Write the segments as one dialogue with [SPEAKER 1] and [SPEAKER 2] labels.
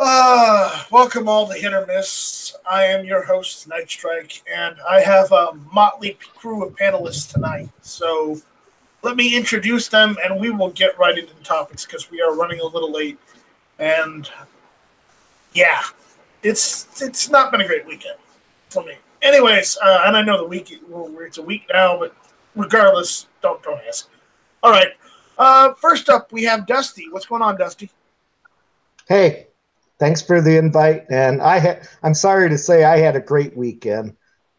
[SPEAKER 1] Welcome all to Hit or Miss. I am your host, Night Strike, and I have a motley crew of panelists tonight. So let me introduce them, and we will get right into the topics because we are running a little late. And yeah, it's not been a great weekend for me. Anyways, and I know the week it's a week now, but regardless, don't ask. All right. First up, we have Dusty. What's going on, Dusty?
[SPEAKER 2] Hey. Thanks for the invite, and I'm sorry to say I had a great weekend.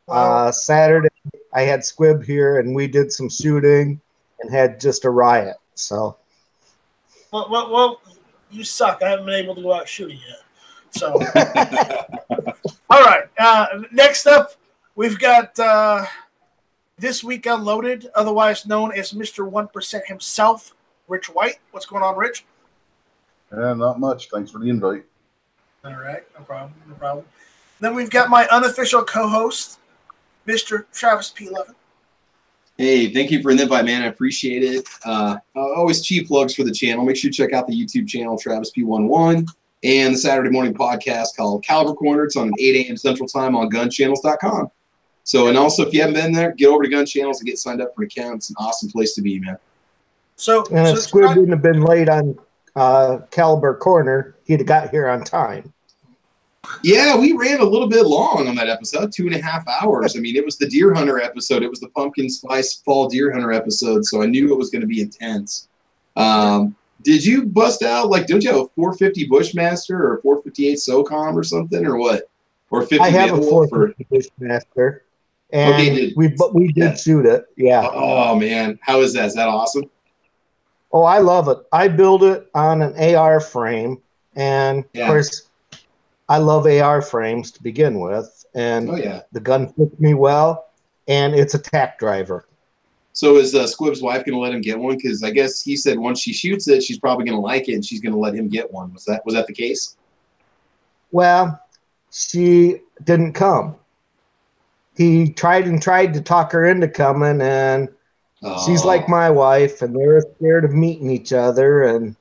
[SPEAKER 1] Wow.
[SPEAKER 2] Saturday, I had Squib here, and we did some shooting and had just a riot. So,
[SPEAKER 1] well, you suck. I haven't been able to go out shooting yet. So, all right. Next up, we've got This Week Unloaded, otherwise known as Mr. 1% himself, Rich White. What's going on, Rich?
[SPEAKER 3] Not much. Thanks for the invite.
[SPEAKER 1] All right, no problem. Then we've got my unofficial co-host, Mr. Travis P. Levin.
[SPEAKER 4] Hey, thank you for the invite, man. I appreciate it. Always cheap plugs for the channel. Make sure you check out the YouTube channel, Travis P11, and the Saturday morning podcast called Caliber Corner. It's on 8 a.m. Central Time on gunchannels.com. So, and also, if you haven't been there, get over to Gun Channels and get signed up for an account. It's an awesome place to be, man.
[SPEAKER 1] So
[SPEAKER 2] Squib wouldn't have been late on Caliber Corner, he'd have got here on time.
[SPEAKER 4] Yeah, we ran a little bit long on that episode, 2.5 hours. I mean, it was the deer hunter episode. It was the pumpkin spice fall deer hunter episode, so I knew it was going to be intense. Did you bust out, don't you have a 450 Bushmaster or a 458 SOCOM or something, or what? Or 50
[SPEAKER 2] I have a 450 Bushmaster, and
[SPEAKER 4] okay,
[SPEAKER 2] we did shoot it, yeah.
[SPEAKER 4] Oh, man. How is that? Is that awesome?
[SPEAKER 2] Oh, I love it. I built it on an AR frame, and of course, I love AR frames to begin with, and the gun fits me well, and it's a tack driver.
[SPEAKER 4] So is Squib's wife going to let him get one? Because I guess he said once she shoots it, she's probably going to like it, and she's going to let him get one. Was that the case?
[SPEAKER 2] Well, she didn't come. He tried to talk her into coming, and she's like my wife, and they were scared of meeting each other, and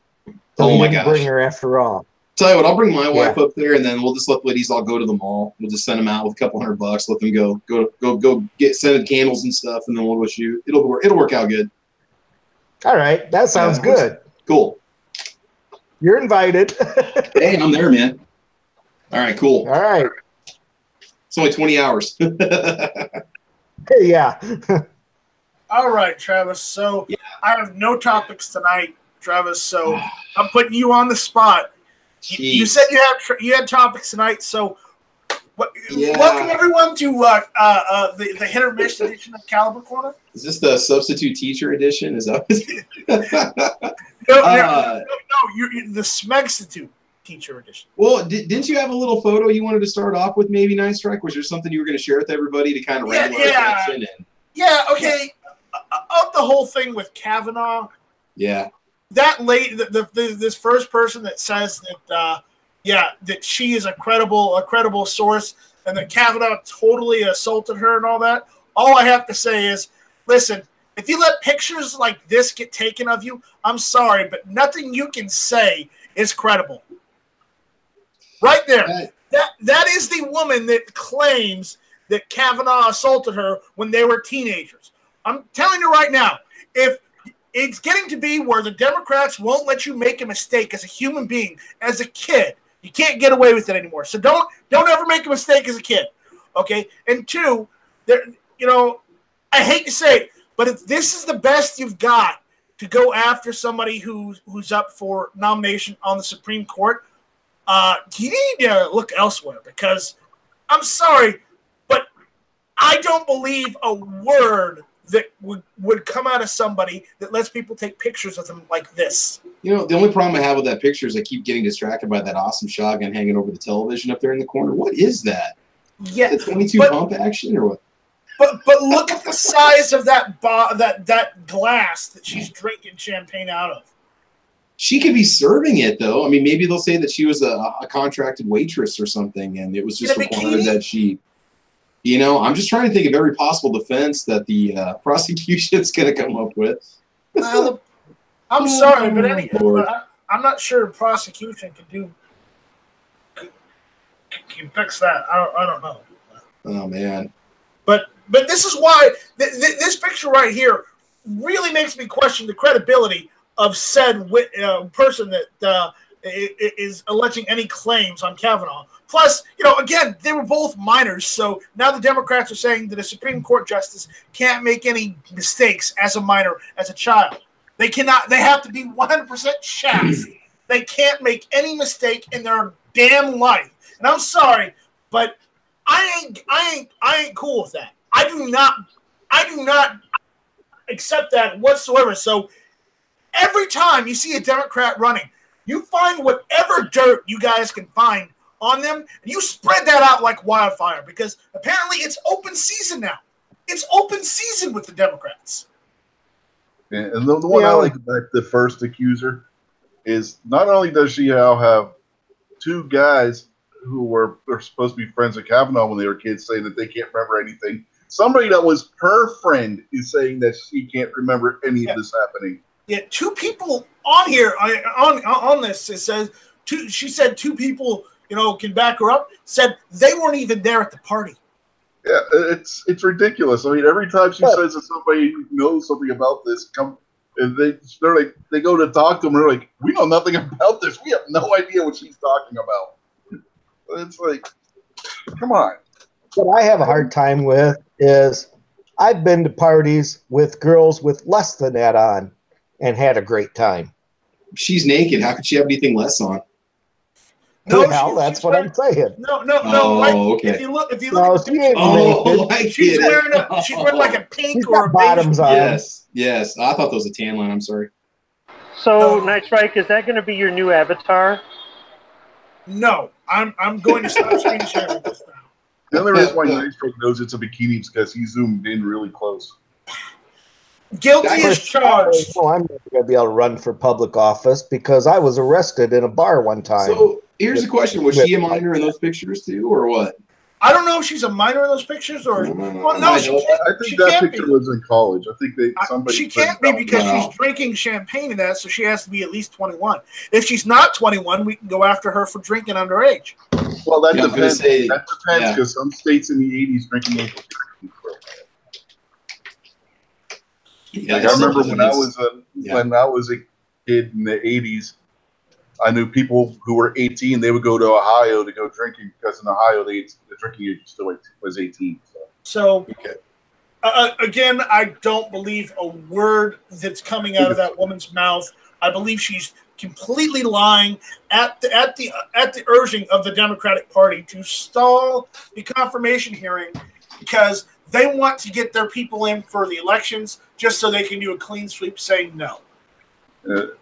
[SPEAKER 2] so he didn't bring her after all.
[SPEAKER 4] Tell you what, I'll bring my wife up there, and then we'll just let ladies all go to the mall. We'll just send them out with a couple $100. Let them go get scented candles and stuff, and then we'll go shoot. It'll work out good.
[SPEAKER 2] All right, that sounds good.
[SPEAKER 4] Cool.
[SPEAKER 2] You're invited.
[SPEAKER 4] Hey, I'm there, man. All right, cool.
[SPEAKER 2] All right.
[SPEAKER 4] It's only 20 hours.
[SPEAKER 2] Yeah.
[SPEAKER 1] All right, Travis. So I have no topics tonight, Travis. So I'm putting you on the spot. You said you had topics tonight. So welcome everyone to the Hit or Miss edition of Caliber Corner.
[SPEAKER 4] Is this the substitute teacher edition? Is that?
[SPEAKER 1] No. You're the Smegstitute teacher edition.
[SPEAKER 4] Well, didn't you have a little photo you wanted to start off with? Maybe Night Strike. Was there something you were going to share with everybody to kind of wrangle our attention?
[SPEAKER 1] Okay. Of the whole thing with Kavanaugh, that lady, this first person that says that, that she is a credible source, and that Kavanaugh totally assaulted her and all that. All I have to say is, listen, if you let pictures like this get taken of you, I'm sorry, but nothing you can say is credible. Right there, that is the woman that claims that Kavanaugh assaulted her when they were teenagers. I'm telling you right now, if it's getting to be where the Democrats won't let you make a mistake as a human being, as a kid, you can't get away with it anymore. So don't ever make a mistake as a kid, okay? And two, I hate to say it, but if this is the best you've got to go after somebody who's up for nomination on the Supreme Court, you need to look elsewhere, because I'm sorry, but I don't believe a word that would come out of somebody that lets people take pictures of them like this.
[SPEAKER 4] The only problem I have with that picture is I keep getting distracted by that awesome shotgun hanging over the television up there in the corner. What is that?
[SPEAKER 1] Yeah,
[SPEAKER 4] the 22 pump action or what?
[SPEAKER 1] But look at the size of that glass that she's drinking champagne out of.
[SPEAKER 4] She could be serving it, though. I mean, maybe they'll say that she was a contracted waitress or something, and it was just required that she. I'm just trying to think of every possible defense that the prosecution's going to come up with.
[SPEAKER 1] I'm sorry, but I'm not sure the prosecution can do can fix that. I don't know.
[SPEAKER 4] Oh man.
[SPEAKER 1] But this is why this picture right here really makes me question the credibility of said person that is alleging any claims on Kavanaugh. Plus, again, they were both minors, so now the Democrats are saying that a Supreme Court justice can't make any mistakes as a minor, as a child. They cannot. They have to be 100% chaste. They can't make any mistake in their damn life. And I'm sorry, but I ain't cool with that. I do not accept that whatsoever. So every time you see a Democrat running, you find whatever dirt you guys can find on them, and you spread that out like wildfire, because apparently it's open season now. It's open season with the Democrats.
[SPEAKER 3] Yeah, and the one I like about the first accuser is not only does she now have two guys who are supposed to be friends with Kavanaugh when they were kids saying that they can't remember anything. Somebody that was her friend is saying that she can't remember any of this happening.
[SPEAKER 1] Yeah, two people on here on this. It says she said two people, can back her up. Said they weren't even there at the party.
[SPEAKER 3] Yeah, it's ridiculous. I mean, every time she says that somebody knows something about this, they go to talk to them, and they're like, we know nothing about this. We have no idea what she's talking about. It's like, come on.
[SPEAKER 2] What I have a hard time with is I've been to parties with girls with less than that on and had a great time.
[SPEAKER 4] She's naked. How could she have anything less on?
[SPEAKER 2] No, that's what I'm saying.
[SPEAKER 1] No.
[SPEAKER 4] Okay.
[SPEAKER 1] If you look,
[SPEAKER 2] she's
[SPEAKER 1] wearing like a pink or a
[SPEAKER 2] bottoms on.
[SPEAKER 4] Yes. I thought that was a tan line. I'm sorry.
[SPEAKER 5] So, Night Strike, is that going to be your new avatar?
[SPEAKER 1] No, I'm going to stop screen sharing this now.
[SPEAKER 3] The only reason why Night Strike knows it's a bikini is because he zoomed in really close.
[SPEAKER 1] Guilty as charged.
[SPEAKER 2] I'm not going to be able to run for public office because I was arrested in a bar one time.
[SPEAKER 4] So here's the question: was she a minor in those pictures too, or what?
[SPEAKER 1] I don't know if she's a minor in those pictures, or well, no, she can't.
[SPEAKER 3] I think that picture was in college. I think somebody.
[SPEAKER 1] She can't be because she's drinking champagne in that, so she has to be at least 21. If she's not 21, we can go after her for drinking underage.
[SPEAKER 3] Well, that depends. That depends because some states in the 80s drinking age was I remember when I was a kid in the 80s, I knew people who were 18. They would go to Ohio to go drinking because in Ohio the drinking age still was 18.
[SPEAKER 1] So again, I don't believe a word that's coming out of that woman's mouth. I believe she's completely lying at the urging of the Democratic Party to stall the confirmation hearing because they want to get their people in for the elections just so they can do a clean sweep saying no. And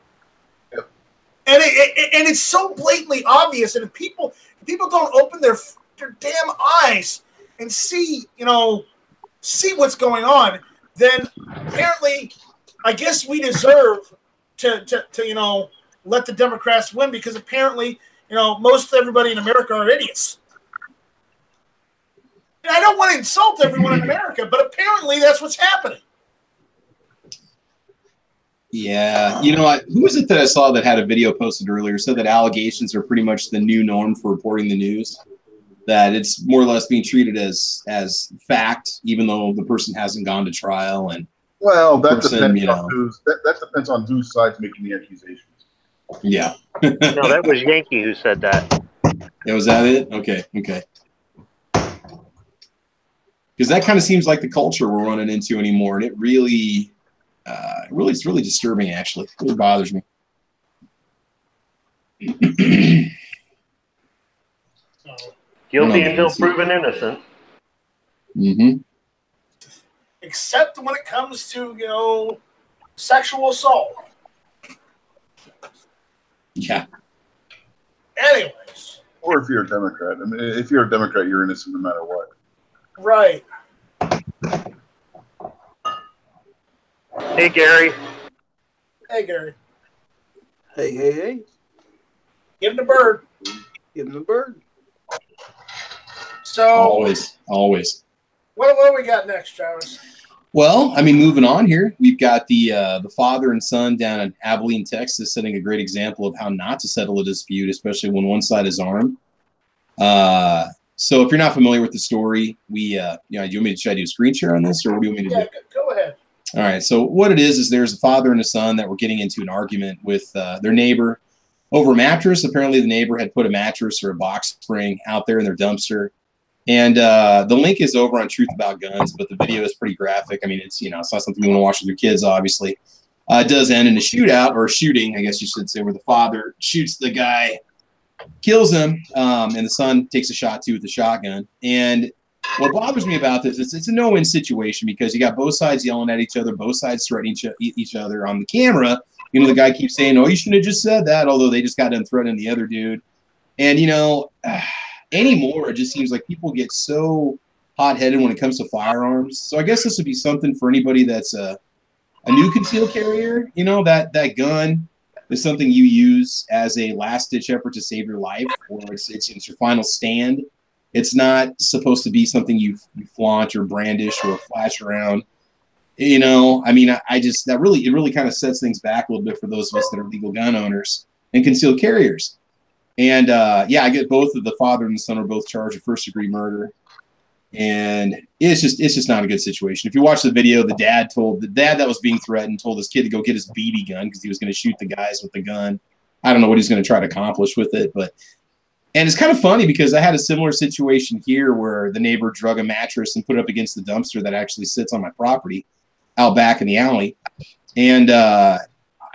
[SPEAKER 1] it's so blatantly obvious. And if people don't open their damn eyes and see what's going on, then apparently I guess we deserve to let the Democrats win because apparently, most everybody in America are idiots. And I don't want to insult everyone in America, but apparently that's what's happening.
[SPEAKER 4] Yeah. You know what? Who was it that I saw that had a video posted earlier said that allegations are pretty much the new norm for reporting the news? That it's more or less being treated as fact, even though the person hasn't gone to trial. And
[SPEAKER 3] that depends on whose side's making the accusations.
[SPEAKER 4] Yeah.
[SPEAKER 5] No, that was Yankee who said that.
[SPEAKER 4] Yeah, was that it? Okay. Because that kind of seems like the culture we're running into anymore, and it really, it's really disturbing. Actually, it really bothers me.
[SPEAKER 5] Guilty until proven innocent.
[SPEAKER 4] Mm-hmm.
[SPEAKER 1] Except when it comes to sexual assault.
[SPEAKER 4] Yeah.
[SPEAKER 1] Anyways.
[SPEAKER 3] Or if you're a Democrat. I mean, if you're a Democrat, you're innocent no matter what.
[SPEAKER 1] Right.
[SPEAKER 5] Hey, Gary.
[SPEAKER 1] Hey, Gary.
[SPEAKER 6] Hey.
[SPEAKER 1] Give him the bird.
[SPEAKER 6] Give him the bird.
[SPEAKER 1] So
[SPEAKER 4] always.
[SPEAKER 1] What do we got next, Travis?
[SPEAKER 4] Well, I mean, moving on here, we've got the father and son down in Abilene, Texas, setting a great example of how not to settle a dispute, especially when one side is armed. So if you're not familiar with the story, do you want me to try to do a screen share on this, or what do you want me to do?
[SPEAKER 1] Go ahead.
[SPEAKER 4] All right. So what it is there's a father and a son that were getting into an argument with their neighbor over a mattress. Apparently the neighbor had put a mattress or a box spring out there in their dumpster. And the link is over on Truth About Guns, but the video is pretty graphic. I mean, it's not something you want to watch with your kids, obviously. It does end in a shootout, or shooting, I guess you should say, where the father shoots the guy, kills him, and the son takes a shot too with the shotgun. And what bothers me about this is it's a no-win situation, because you got both sides yelling at each other, both sides threatening each other on the camera. The guy keeps saying, "Oh, you shouldn't have just said that," although they just got done threatening the other dude. And anymore, it just seems like people get so hot-headed when it comes to firearms. So I guess this would be something for anybody that's a new concealed carrier. That gun is something you use as a last-ditch effort to save your life, or it's your final stand. It's not supposed to be something you flaunt or brandish or flash around. It really kind of sets things back a little bit for those of us that are legal gun owners and concealed carriers. And I get both of the father and the son are both charged with first-degree murder, and it's just not a good situation. If you watch the video, the dad that was being threatened told his kid to go get his BB gun because he was going to shoot the guys with the gun. I don't know what he's going to try to accomplish with it, and it's kind of funny because I had a similar situation here where the neighbor drug a mattress and put it up against the dumpster that actually sits on my property out back in the alley. And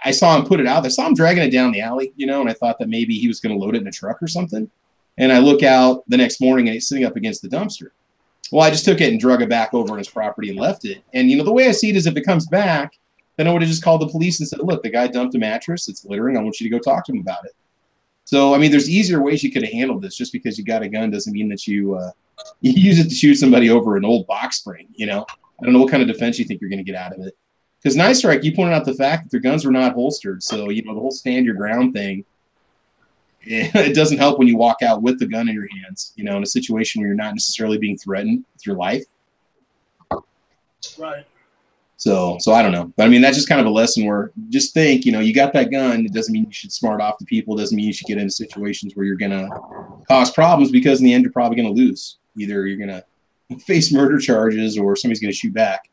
[SPEAKER 4] I saw him put it out there. I saw him dragging it down the alley, and I thought that maybe he was going to load it in a truck or something. And I look out the next morning and it's sitting up against the dumpster. Well, I just took it and drug it back over on his property and left it. And, the way I see it is if it comes back, then I would have just called the police and said, "Look, the guy dumped a mattress. It's littering. I want you to go talk to him about it." So, there's easier ways you could have handled this. Just because you got a gun doesn't mean that you use it to shoot somebody over an old box spring, I don't know what kind of defense you think you're going to get out of it. Because Nice Strike, you pointed out the fact that their guns were not holstered. So, the whole stand your ground thing, it doesn't help when you walk out with the gun in your hands, in a situation where you're not necessarily being threatened with your life.
[SPEAKER 1] Right.
[SPEAKER 4] So I don't know. But, that's just kind of a lesson where just think, you got that gun. It doesn't mean you should smart off the people. It doesn't mean you should get into situations where you're going to cause problems, because in the end, you're probably going to lose. Either you're going to face murder charges or somebody's going to shoot back.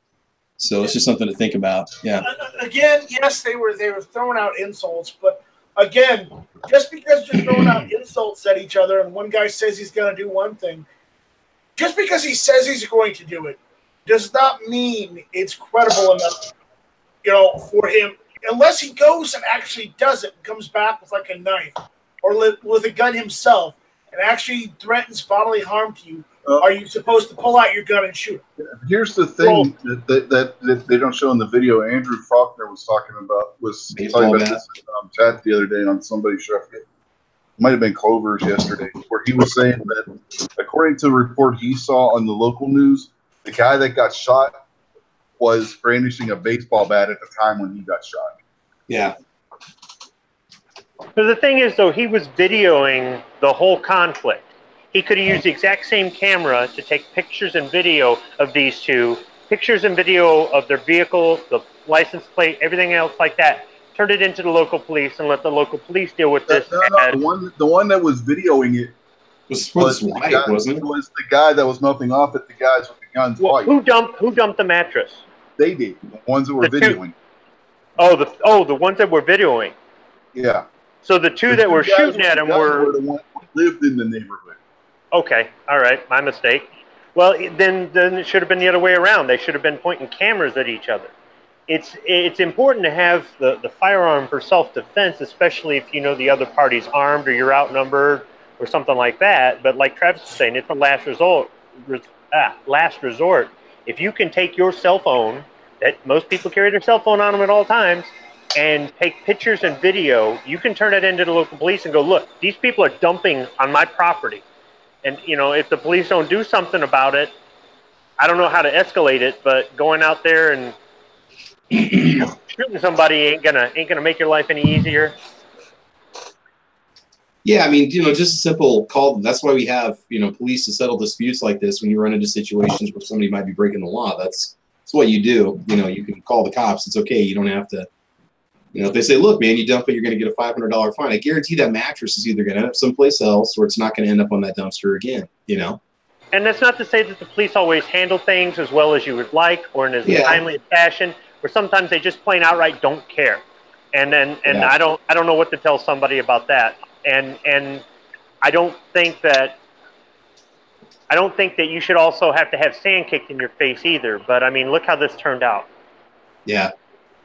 [SPEAKER 4] So it's just something to think about. Yeah.
[SPEAKER 1] Again, yes, they were throwing out insults, but again, just because you're throwing out insults at each other and one guy says he's going to do one thing, just because he says he's going to do it does not mean it's credible enough, for him, unless he goes and actually does it and comes back with like a knife or with a gun himself and actually threatens bodily harm to you. Are you supposed to pull out your gun and shoot?
[SPEAKER 3] Here's the thing that they don't show in the video. Andrew Faulkner was talking about this in chat the other day on somebody's show. It might have been Clover's yesterday, where he was saying that according to the report he saw on the local news, the guy that got shot was brandishing a baseball bat at the time when he got shot.
[SPEAKER 4] Yeah.
[SPEAKER 5] So the thing is, though, he was videoing the whole conflict. He could have used the exact same camera to take pictures and video of these two, pictures and video of their vehicle, the license plate, everything else like that. Turn it into the local police and let the local police deal with this.
[SPEAKER 3] No, the one that was videoing it was the guy that was melting off at the guys with the guns.
[SPEAKER 5] Well, who dumped the mattress?
[SPEAKER 3] They did. The ones that were videoing.
[SPEAKER 5] The ones that were videoing.
[SPEAKER 3] Yeah.
[SPEAKER 5] So the two that were shooting at him were
[SPEAKER 3] the ones who lived in the neighborhood.
[SPEAKER 5] Okay, all right, my mistake. Well, then it should have been the other way around. They should have been pointing cameras at each other. It's important to have the firearm for self-defense, especially if the other party's armed or you're outnumbered or something like that. But like Travis was saying, it's a last resort. If you can take your cell phone, that most people carry their cell phone on them at all times, and take pictures and video, you can turn it into the local police and go, look, these people are dumping on my property. And, if the police don't do something about it, I don't know how to escalate it, but going out there and shooting somebody ain't gonna make your life any easier.
[SPEAKER 4] Yeah, just a simple call. That's why we have, police to settle disputes like this when you run into situations where somebody might be breaking the law. That's what you do. You can call the cops. It's okay. You don't have to You know, if they say, look, man, you dump it, you're going to get a $500 fine. I guarantee that mattress is either going to end up someplace else or it's not going to end up on that dumpster again, you know?
[SPEAKER 5] And that's not to say that the police always handle things as well as you would like or in as timely a fashion, or sometimes they just plain outright don't care. And I don't know what to tell somebody about that. And I don't think that you should also have to have sand kicked in your face either. But I mean, look how this turned out.
[SPEAKER 4] Yeah.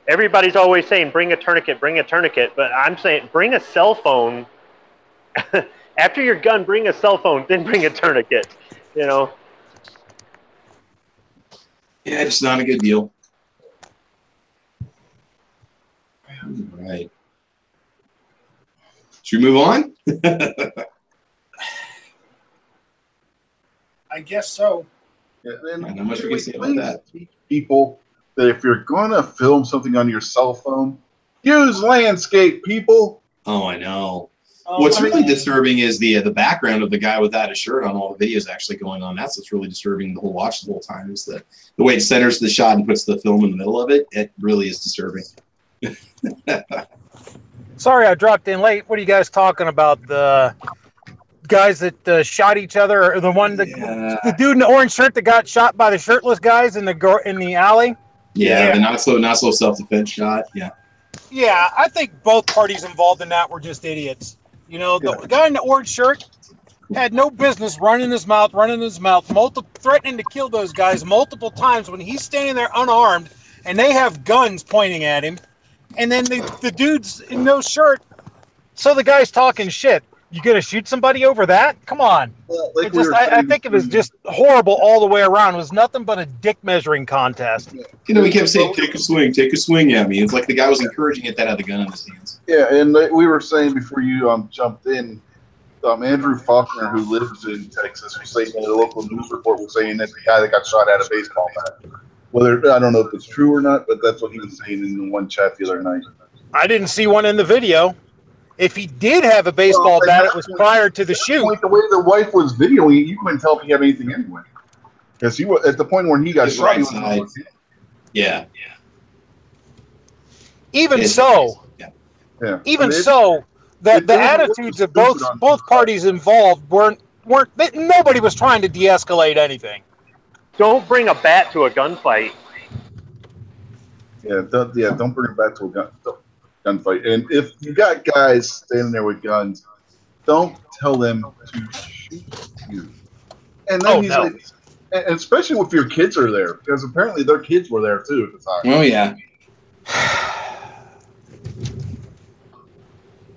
[SPEAKER 5] Everybody's always saying, bring a tourniquet, but I'm saying, bring a cell phone. After your gun, bring a cell phone, then bring a tourniquet, you know?
[SPEAKER 4] Yeah, it's not a good deal. All right. Should we move on?
[SPEAKER 1] I guess so.
[SPEAKER 3] Yeah, then
[SPEAKER 4] not much we can say about that.
[SPEAKER 3] People, that if you're going to film something on your cell phone, use landscape, people.
[SPEAKER 4] Oh, I know. What's really disturbing is the background of the guy without a shirt on. All the videos actually going on. That's what's really disturbing the whole time is the way it centers the shot and puts the film in the middle of it. It really is disturbing.
[SPEAKER 7] Sorry, I dropped in late. What are you guys talking about? The guys that shot each other, or the dude in the orange shirt that got shot by the shirtless guys in the alley?
[SPEAKER 4] Yeah, the not so self-defense shot. Yeah.
[SPEAKER 7] Yeah, I think both parties involved in that were just idiots. You know, the guy in the orange shirt had no business running his mouth, threatening to kill those guys multiple times when he's standing there unarmed and they have guns pointing at him. And then the dude's in no shirt, so the guy's talking shit. You gonna shoot somebody over that? Come on. Well, I think it was just horrible all the way around. It was nothing but a dick measuring contest.
[SPEAKER 4] You know, he kept saying, take a swing at me. It's like the guy was encouraging it that had the gun in his hands.
[SPEAKER 3] Yeah, and we were saying before you jumped in, Andrew Faulkner, who lives in Texas, was saying that a local news report was saying that the guy that got shot at a baseball bat. Whether I don't know if it's true or not, but that's what he was saying in the one chat the other night.
[SPEAKER 7] I didn't see one in the video. If he did have a baseball bat, it was prior to the shoot.
[SPEAKER 3] The way the wife was videoing it, you couldn't tell if he had anything anyway. Because he was at the point when he got shot.
[SPEAKER 4] Yeah.
[SPEAKER 7] Even so, the attitudes of both parties involved weren't. Nobody was trying to de-escalate anything.
[SPEAKER 5] Don't bring a bat to a gunfight.
[SPEAKER 3] Don't bring a bat to a gunfight. And if you got guys standing there with guns, don't tell them to shoot you. And then and especially if your kids are there, because apparently their kids were there too at the time.
[SPEAKER 4] Oh yeah.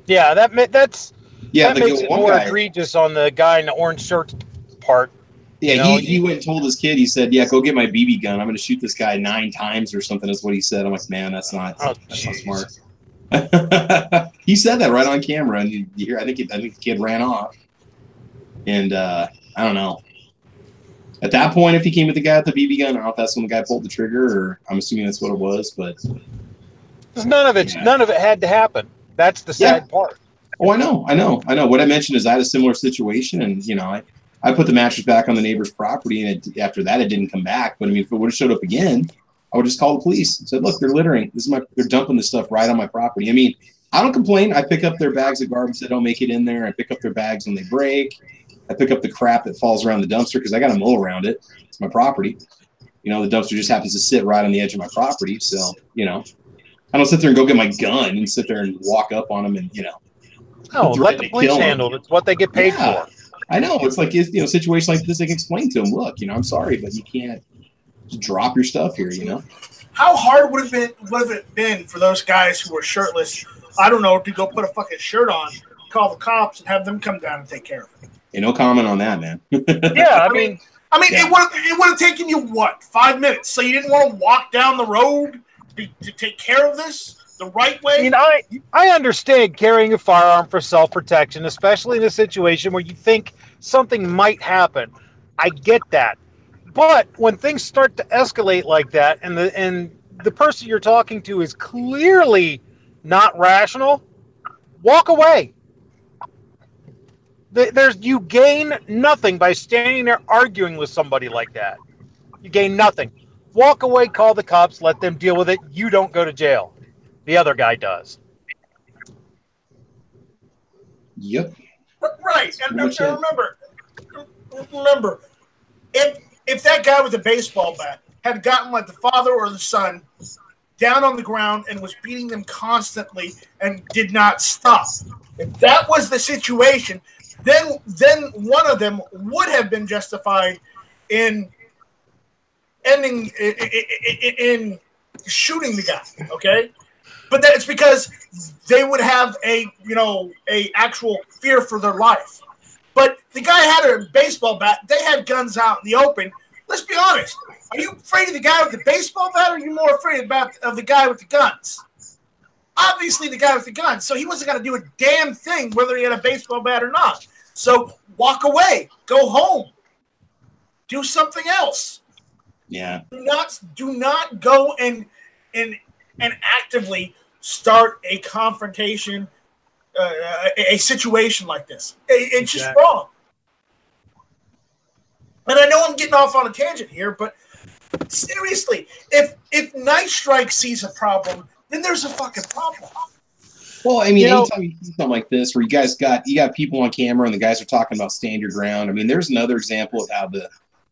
[SPEAKER 7] Yeah, that makes it more egregious on the guy in the orange shirt part.
[SPEAKER 4] Yeah, he went and told his kid, he said, yeah, go get my BB gun. I'm going to shoot this guy 9 times or something is what he said. I'm like, man, that's not smart. He said that right on camera, and you hear, I think the kid ran off. And I don't know. At that point, if he came with the guy with the BB gun, I don't know if that's when the guy pulled the trigger, or I'm assuming that's what it was, but
[SPEAKER 7] none of it had to happen. That's the sad part.
[SPEAKER 4] Oh, I know. What I mentioned is I had a similar situation, and I put the mattress back on the neighbor's property, and after that, it didn't come back. But I mean, if it would have showed up again, I would just call the police and said, "Look, they're littering. They're dumping this stuff right on my property." I mean, I don't complain. I pick up their bags of garbage that don't make it in there. I pick up their bags when they break. I pick up the crap that falls around the dumpster because I got to mow around it. It's my property. The dumpster just happens to sit right on the edge of my property. So, I don't sit there and go get my gun and sit there and walk up on them and,
[SPEAKER 7] No, let the police handle it. It's what they get paid for.
[SPEAKER 4] I know. It's like, situations like this, they can explain to them, look, I'm sorry, but you can't just drop your stuff here,
[SPEAKER 1] How hard would it been for those guys who were shirtless, I don't know, to go put a fucking shirt on, call the cops, and have them come down and take care of it?
[SPEAKER 4] Hey, no comment on that, man.
[SPEAKER 7] Yeah, I mean,
[SPEAKER 1] it would have taken you, 5 minutes? So you didn't want to walk down the road to take care of this the right way?
[SPEAKER 7] I mean, I understand carrying a firearm for self-protection, especially in a situation where you think something might happen. I get that. But when things start to escalate like that, and the person you're talking to is clearly not rational, walk away. You gain nothing by standing there arguing with somebody like that. You gain nothing. Walk away, call the cops, let them deal with it. You don't go to jail. the other guy does.
[SPEAKER 4] Yep.
[SPEAKER 1] Right. And remember, if that guy with the baseball bat had gotten like the father or the son down on the ground and was beating them constantly and did not stop, if that was the situation, then one of them would have been justified in ending in shooting the guy. Okay. But it's because they would have a actual fear for their life. But the guy had a baseball bat. They had guns out in the open. Let's be honest. Are you afraid of the guy with the baseball bat, or are you more afraid of the guy with the guns? Obviously, the guy with the guns. So he wasn't going to do a damn thing whether he had a baseball bat or not. So walk away. Go home. Do something else.
[SPEAKER 4] Yeah.
[SPEAKER 1] Do not go and actively start a confrontation, a situation like this. It's just wrong. And I know I'm getting off on a tangent here, but seriously, if Night Strike sees a problem, then there's a fucking problem.
[SPEAKER 4] Well, I mean, anytime you see something like this where you got people on camera and the guys are talking about stand your ground, I mean, there's another example of how the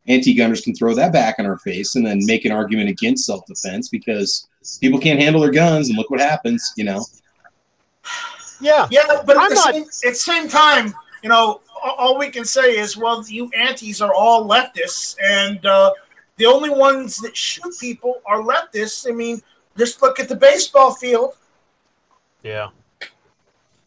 [SPEAKER 4] anti-gunners can throw that back in our face and then make an argument against self-defense because people can't handle their guns, and look what happens,
[SPEAKER 1] Yeah, but at the same time, all we can say is, well, you antis are all leftists, and the only ones that shoot people are leftists. I mean, just look at the baseball field.
[SPEAKER 7] Yeah.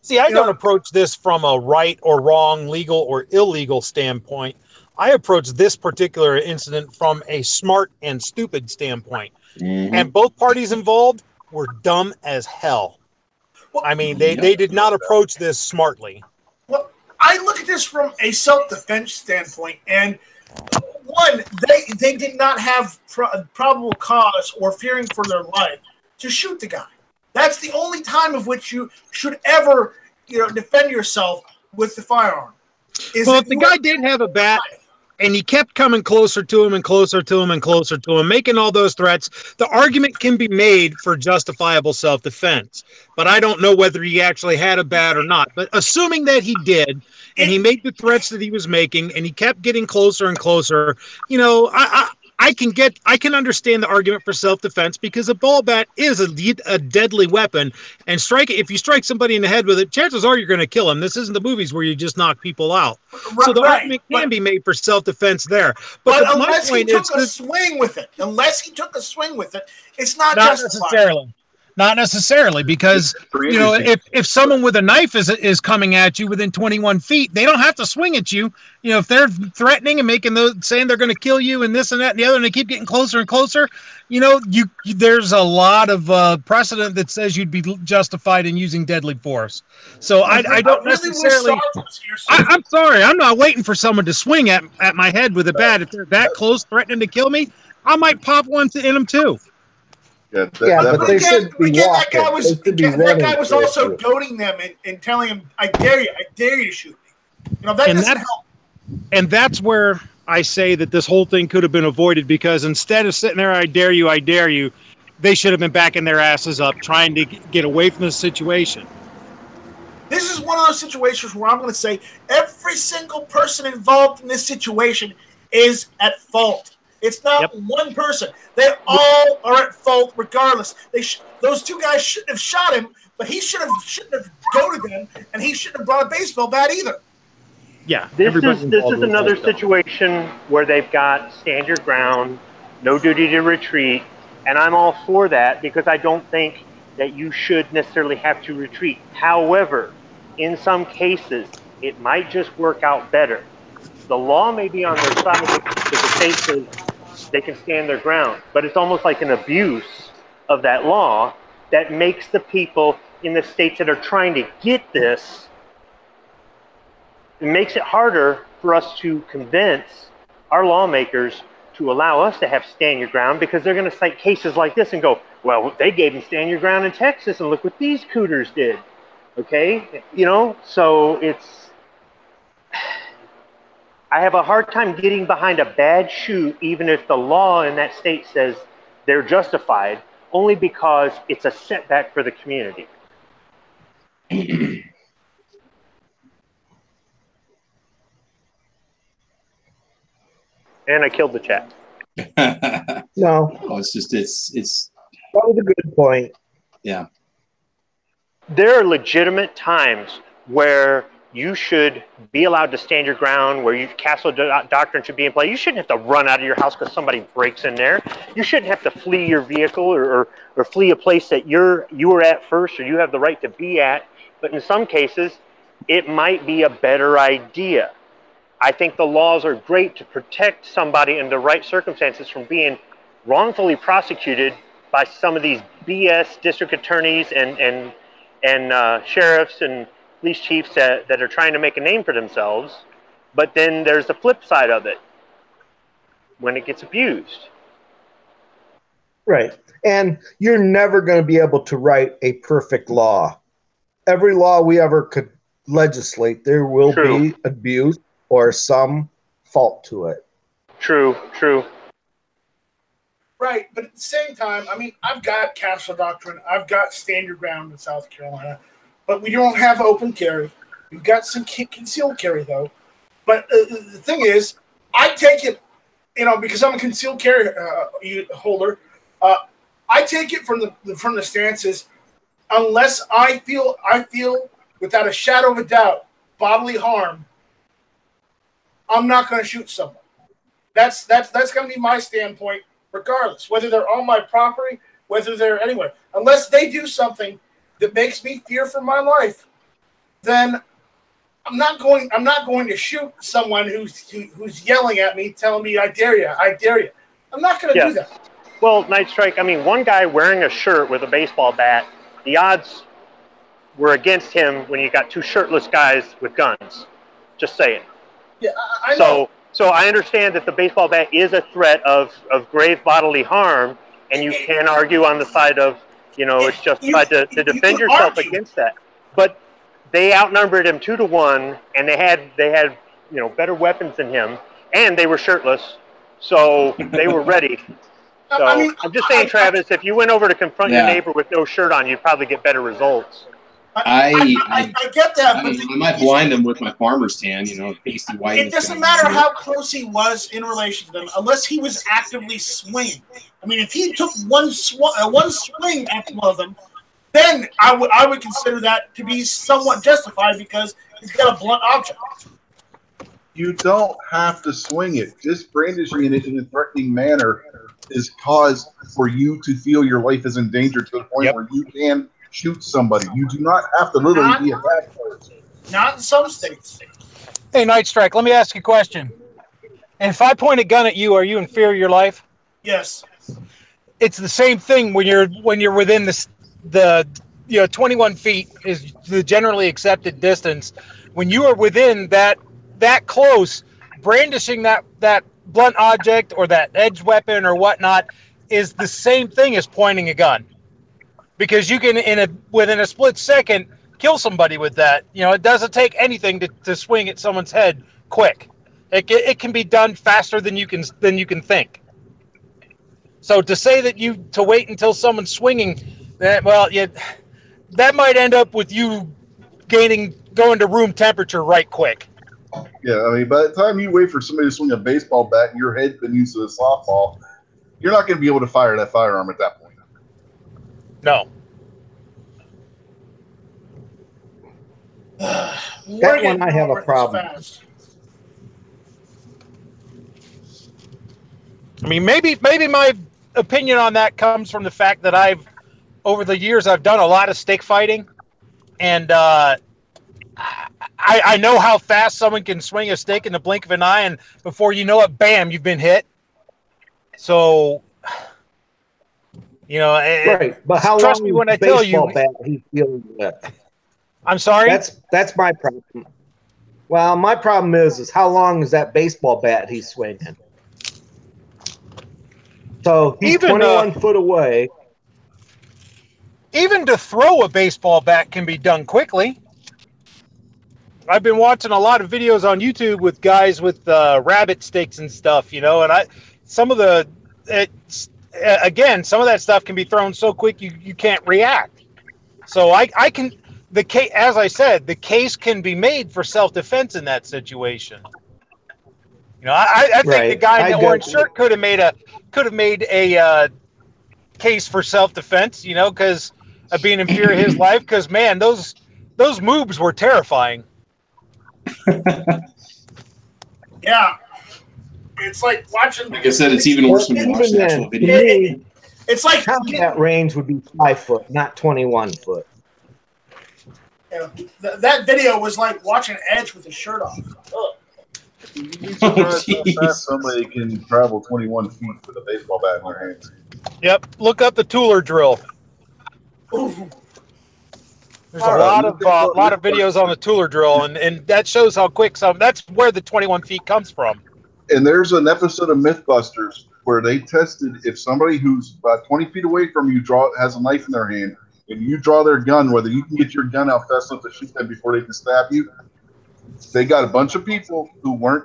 [SPEAKER 7] See, I don't approach this from a right or wrong, legal or illegal standpoint. I approach this particular incident from a smart and stupid standpoint. Mm-hmm. And both parties involved were dumb as hell. Well, I mean, they did not approach this smartly.
[SPEAKER 1] Well, I look at this from a self-defense standpoint, and one, they did not have probable cause or fearing for their life to shoot the guy. That's the only time of which you should ever, defend yourself with the firearm.
[SPEAKER 7] Well, if the guy did have a bat, and he kept coming closer to him and closer to him and closer to him, making all those threats, the argument can be made for justifiable self-defense. But I don't know whether he actually had a bat or not. But assuming that he did, and he made the threats that he was making, and he kept getting closer and closer, I can understand the argument for self-defense because a ball bat is a deadly weapon, and if you strike somebody in the head with it, chances are you're going to kill them. This isn't the movies where you just knock people out. Right, so the argument can be made for self-defense there. But
[SPEAKER 1] unless he took a swing with it, it's not justified.
[SPEAKER 7] Not necessarily, because if someone with a knife is coming at you within 21 feet, they don't have to swing at you. If they're threatening and saying they're going to kill you and this and that and the other, and they keep getting closer and closer, there's a lot of precedent that says you'd be justified in using deadly force. So I don't necessarily. I'm sorry, I'm not waiting for someone to swing at my head with a bat. If they're that close, threatening to kill me, I might pop one in them too.
[SPEAKER 1] But that guy was also goading them and telling them, I dare you to shoot me. That doesn't help.
[SPEAKER 7] And that's where I say that this whole thing could have been avoided, because instead of sitting there, I dare you, they should have been backing their asses up, trying to get away from this situation.
[SPEAKER 1] This is one of those situations where I'm going to say every single person involved in this situation is at fault. It's not one person. They all are at fault regardless. Those two guys shouldn't have shot him, but he shouldn't have goaded them, and he shouldn't have brought a baseball bat either.
[SPEAKER 5] Yeah. This is another situation where they've got stand your ground, no duty to retreat, and I'm all for that because I don't think that you should necessarily have to retreat. However, in some cases, it might just work out better. The law may be on their side because the state says they can stand their ground, but it's almost like an abuse of that law that makes the people in the states that are trying to get this, it makes it harder for us to convince our lawmakers to allow us to have stand your ground, because they're going to cite cases like this and go, well, they gave them stand your ground in Texas, and look what these cooters did. Okay? So I have a hard time getting behind a bad shoot, even if the law in that state says they're justified, only because it's a setback for the community. And I killed the chat.
[SPEAKER 2] No.
[SPEAKER 4] Oh, it's
[SPEAKER 2] that was a good point.
[SPEAKER 4] Yeah.
[SPEAKER 5] There are legitimate times where you should be allowed to stand your ground, where castle doctrine should be in play. You shouldn't have to run out of your house because somebody breaks in there. You shouldn't have to flee your vehicle or flee a place that you were at first or you have the right to be at. But in some cases, it might be a better idea. I think the laws are great to protect somebody in the right circumstances from being wrongfully prosecuted by some of these BS district attorneys and sheriffs and police chiefs that are trying to make a name for themselves. But then there's the flip side of it when it gets abused.
[SPEAKER 2] Right. And you're never going to be able to write a perfect law. Every law we ever could legislate, there will be abuse or some fault to it.
[SPEAKER 5] True.
[SPEAKER 1] Right, but at the same time, I mean, I've got castle doctrine, I've got stand your ground in South Carolina, but we don't have open carry. We've got some concealed carry, though. But the thing is, I take it, because I'm a concealed carry holder, I take it from the stances, unless I feel without a shadow of a doubt bodily harm, I'm not going to shoot someone. That's going to be my standpoint, regardless, whether they're on my property, whether they're anywhere. Unless they do something that makes me fear for my life, then I'm not going to shoot someone who's yelling at me, telling me, I dare you. I'm not going to do that.
[SPEAKER 5] Well, Night Strike, I mean, one guy wearing a shirt with a baseball bat, the odds were against him when you got two shirtless guys with guns. Just saying.
[SPEAKER 1] Yeah, I know.
[SPEAKER 5] So I understand that the baseball bat is a threat of grave bodily harm, and you can argue on the side of, it's justified to defend yourself against that. But they outnumbered him 2-1, and they had better weapons than him, and they were shirtless, so they were ready. So I'm just saying, Travis, if you went over to confront your neighbor with no shirt on, you'd probably get better results.
[SPEAKER 1] I get that, but
[SPEAKER 4] I might blind them with my farmer's tan, pasty white.
[SPEAKER 1] It doesn't matter how close he was in relation to them, unless he was actively swinging. I mean, if he took one swing at one of them, then I would consider that to be somewhat justified because he's got a blunt object.
[SPEAKER 3] You don't have to swing it. Just brandishing it in a threatening manner is cause for you to feel your life is in danger to the point where you can shoot somebody. You do not have to literally be a bad person.
[SPEAKER 1] Not in some states.
[SPEAKER 7] Hey, Night Strike, let me ask you a question. And if I point a gun at you, are you in fear of your life?
[SPEAKER 1] Yes.
[SPEAKER 7] It's the same thing when you're within the 21 feet is the generally accepted distance. When you are within that close, brandishing that blunt object or that edge weapon or whatnot is the same thing as pointing a gun. Because you can, within a split second, kill somebody with that. It doesn't take anything to swing at someone's head quick. It can be done faster than you can think. So to say that to wait until someone's swinging, that might end up with you going to room temperature right quick.
[SPEAKER 3] Yeah, I mean, by the time you wait for somebody to swing a baseball bat and your head's been used to a softball, you're not going to be able to fire that firearm at that point.
[SPEAKER 7] No.
[SPEAKER 2] That one I have a problem.
[SPEAKER 7] I mean, maybe my opinion on that comes from the fact that over the years, I've done a lot of stick fighting, and I know how fast someone can swing a stick in the blink of an eye, and before you know it, bam, you've been hit. So,
[SPEAKER 2] right. But how
[SPEAKER 7] trust
[SPEAKER 2] long
[SPEAKER 7] me when I tell you,
[SPEAKER 2] bat he's dealing with?
[SPEAKER 7] I'm sorry.
[SPEAKER 2] That's my problem. Well, my problem is how long is that baseball bat he's swinging? So he's 21 foot away.
[SPEAKER 7] Even to throw a baseball bat can be done quickly. I've been watching a lot of videos on YouTube with guys with rabbit sticks and stuff, and some of again, some of that stuff can be thrown so quick you can't react. So I can, the case, as I said, the case can be made for self-defense in that situation. You know, I think the guy in the orange shirt could have made a case for self-defense, you know, because of being in fear of his life. Because man, those moves were terrifying.
[SPEAKER 1] Yeah, it's like watching.
[SPEAKER 4] Like I said, it's even worse when you watch the actual video.
[SPEAKER 1] It's like
[SPEAKER 2] combat range would be 5 foot, not 21 foot.
[SPEAKER 1] Yeah, that video was like watching Edge with his shirt off. Ugh.
[SPEAKER 3] You'd be surprised how fast somebody can travel 21 feet with a baseball bat in their hands.
[SPEAKER 7] Yep, look up the Tueler drill.
[SPEAKER 1] Ooh.
[SPEAKER 7] There's a lot of videos on the Tueler drill, and that shows how quick that's where the 21 feet comes from.
[SPEAKER 3] And there's an episode of Mythbusters where they tested if somebody who's about 20 feet away from you has a knife in their hand, and you draw their gun, whether you can get your gun out fast enough to shoot them before they can stab you. They got a bunch of people who weren't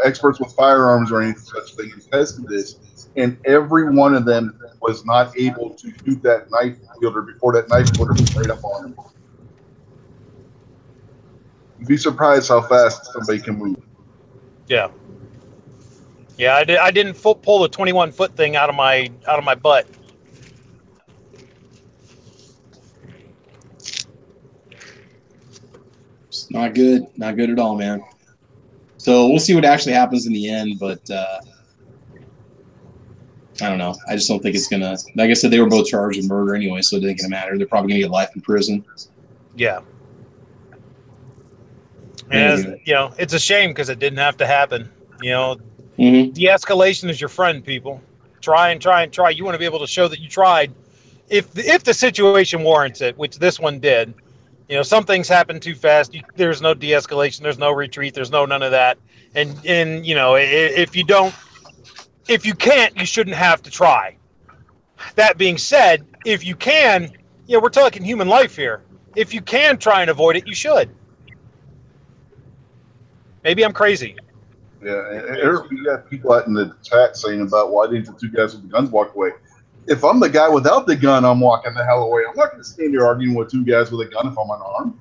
[SPEAKER 3] experts with firearms or any such thing and tested this, and every one of them was not able to shoot that knife wielder before that knife wielder was right up on him. You'd be surprised how fast somebody can move.
[SPEAKER 7] Yeah. Yeah, I didn't pull the 21-foot thing out of my butt.
[SPEAKER 4] It's not good at all, man. So we'll see what actually happens in the end, but I don't know. I just don't think it's gonna. Like I said, they were both charged with murder anyway, so it ain't gonna matter. They're probably gonna get life in prison.
[SPEAKER 7] Yeah. And you know, it's a shame because it didn't have to happen. You know, de-escalation is your friend, people. Try and try and try. You want to be able to show that you tried, if the situation warrants it, which this one did. You know, some things happen too fast. There's no de-escalation. There's no retreat. There's no none of that. And you know, if you can't, you shouldn't have to try. That being said, if you can, yeah, we're talking human life here. If you can try and avoid it, you should. Maybe I'm crazy.
[SPEAKER 3] Yeah, and you got people out in the chat saying about why didn't the two guys with the guns walk away? If I'm the guy without the gun, I'm walking the hell away. I'm not going to stand there arguing with two guys with a gun if I'm unarmed.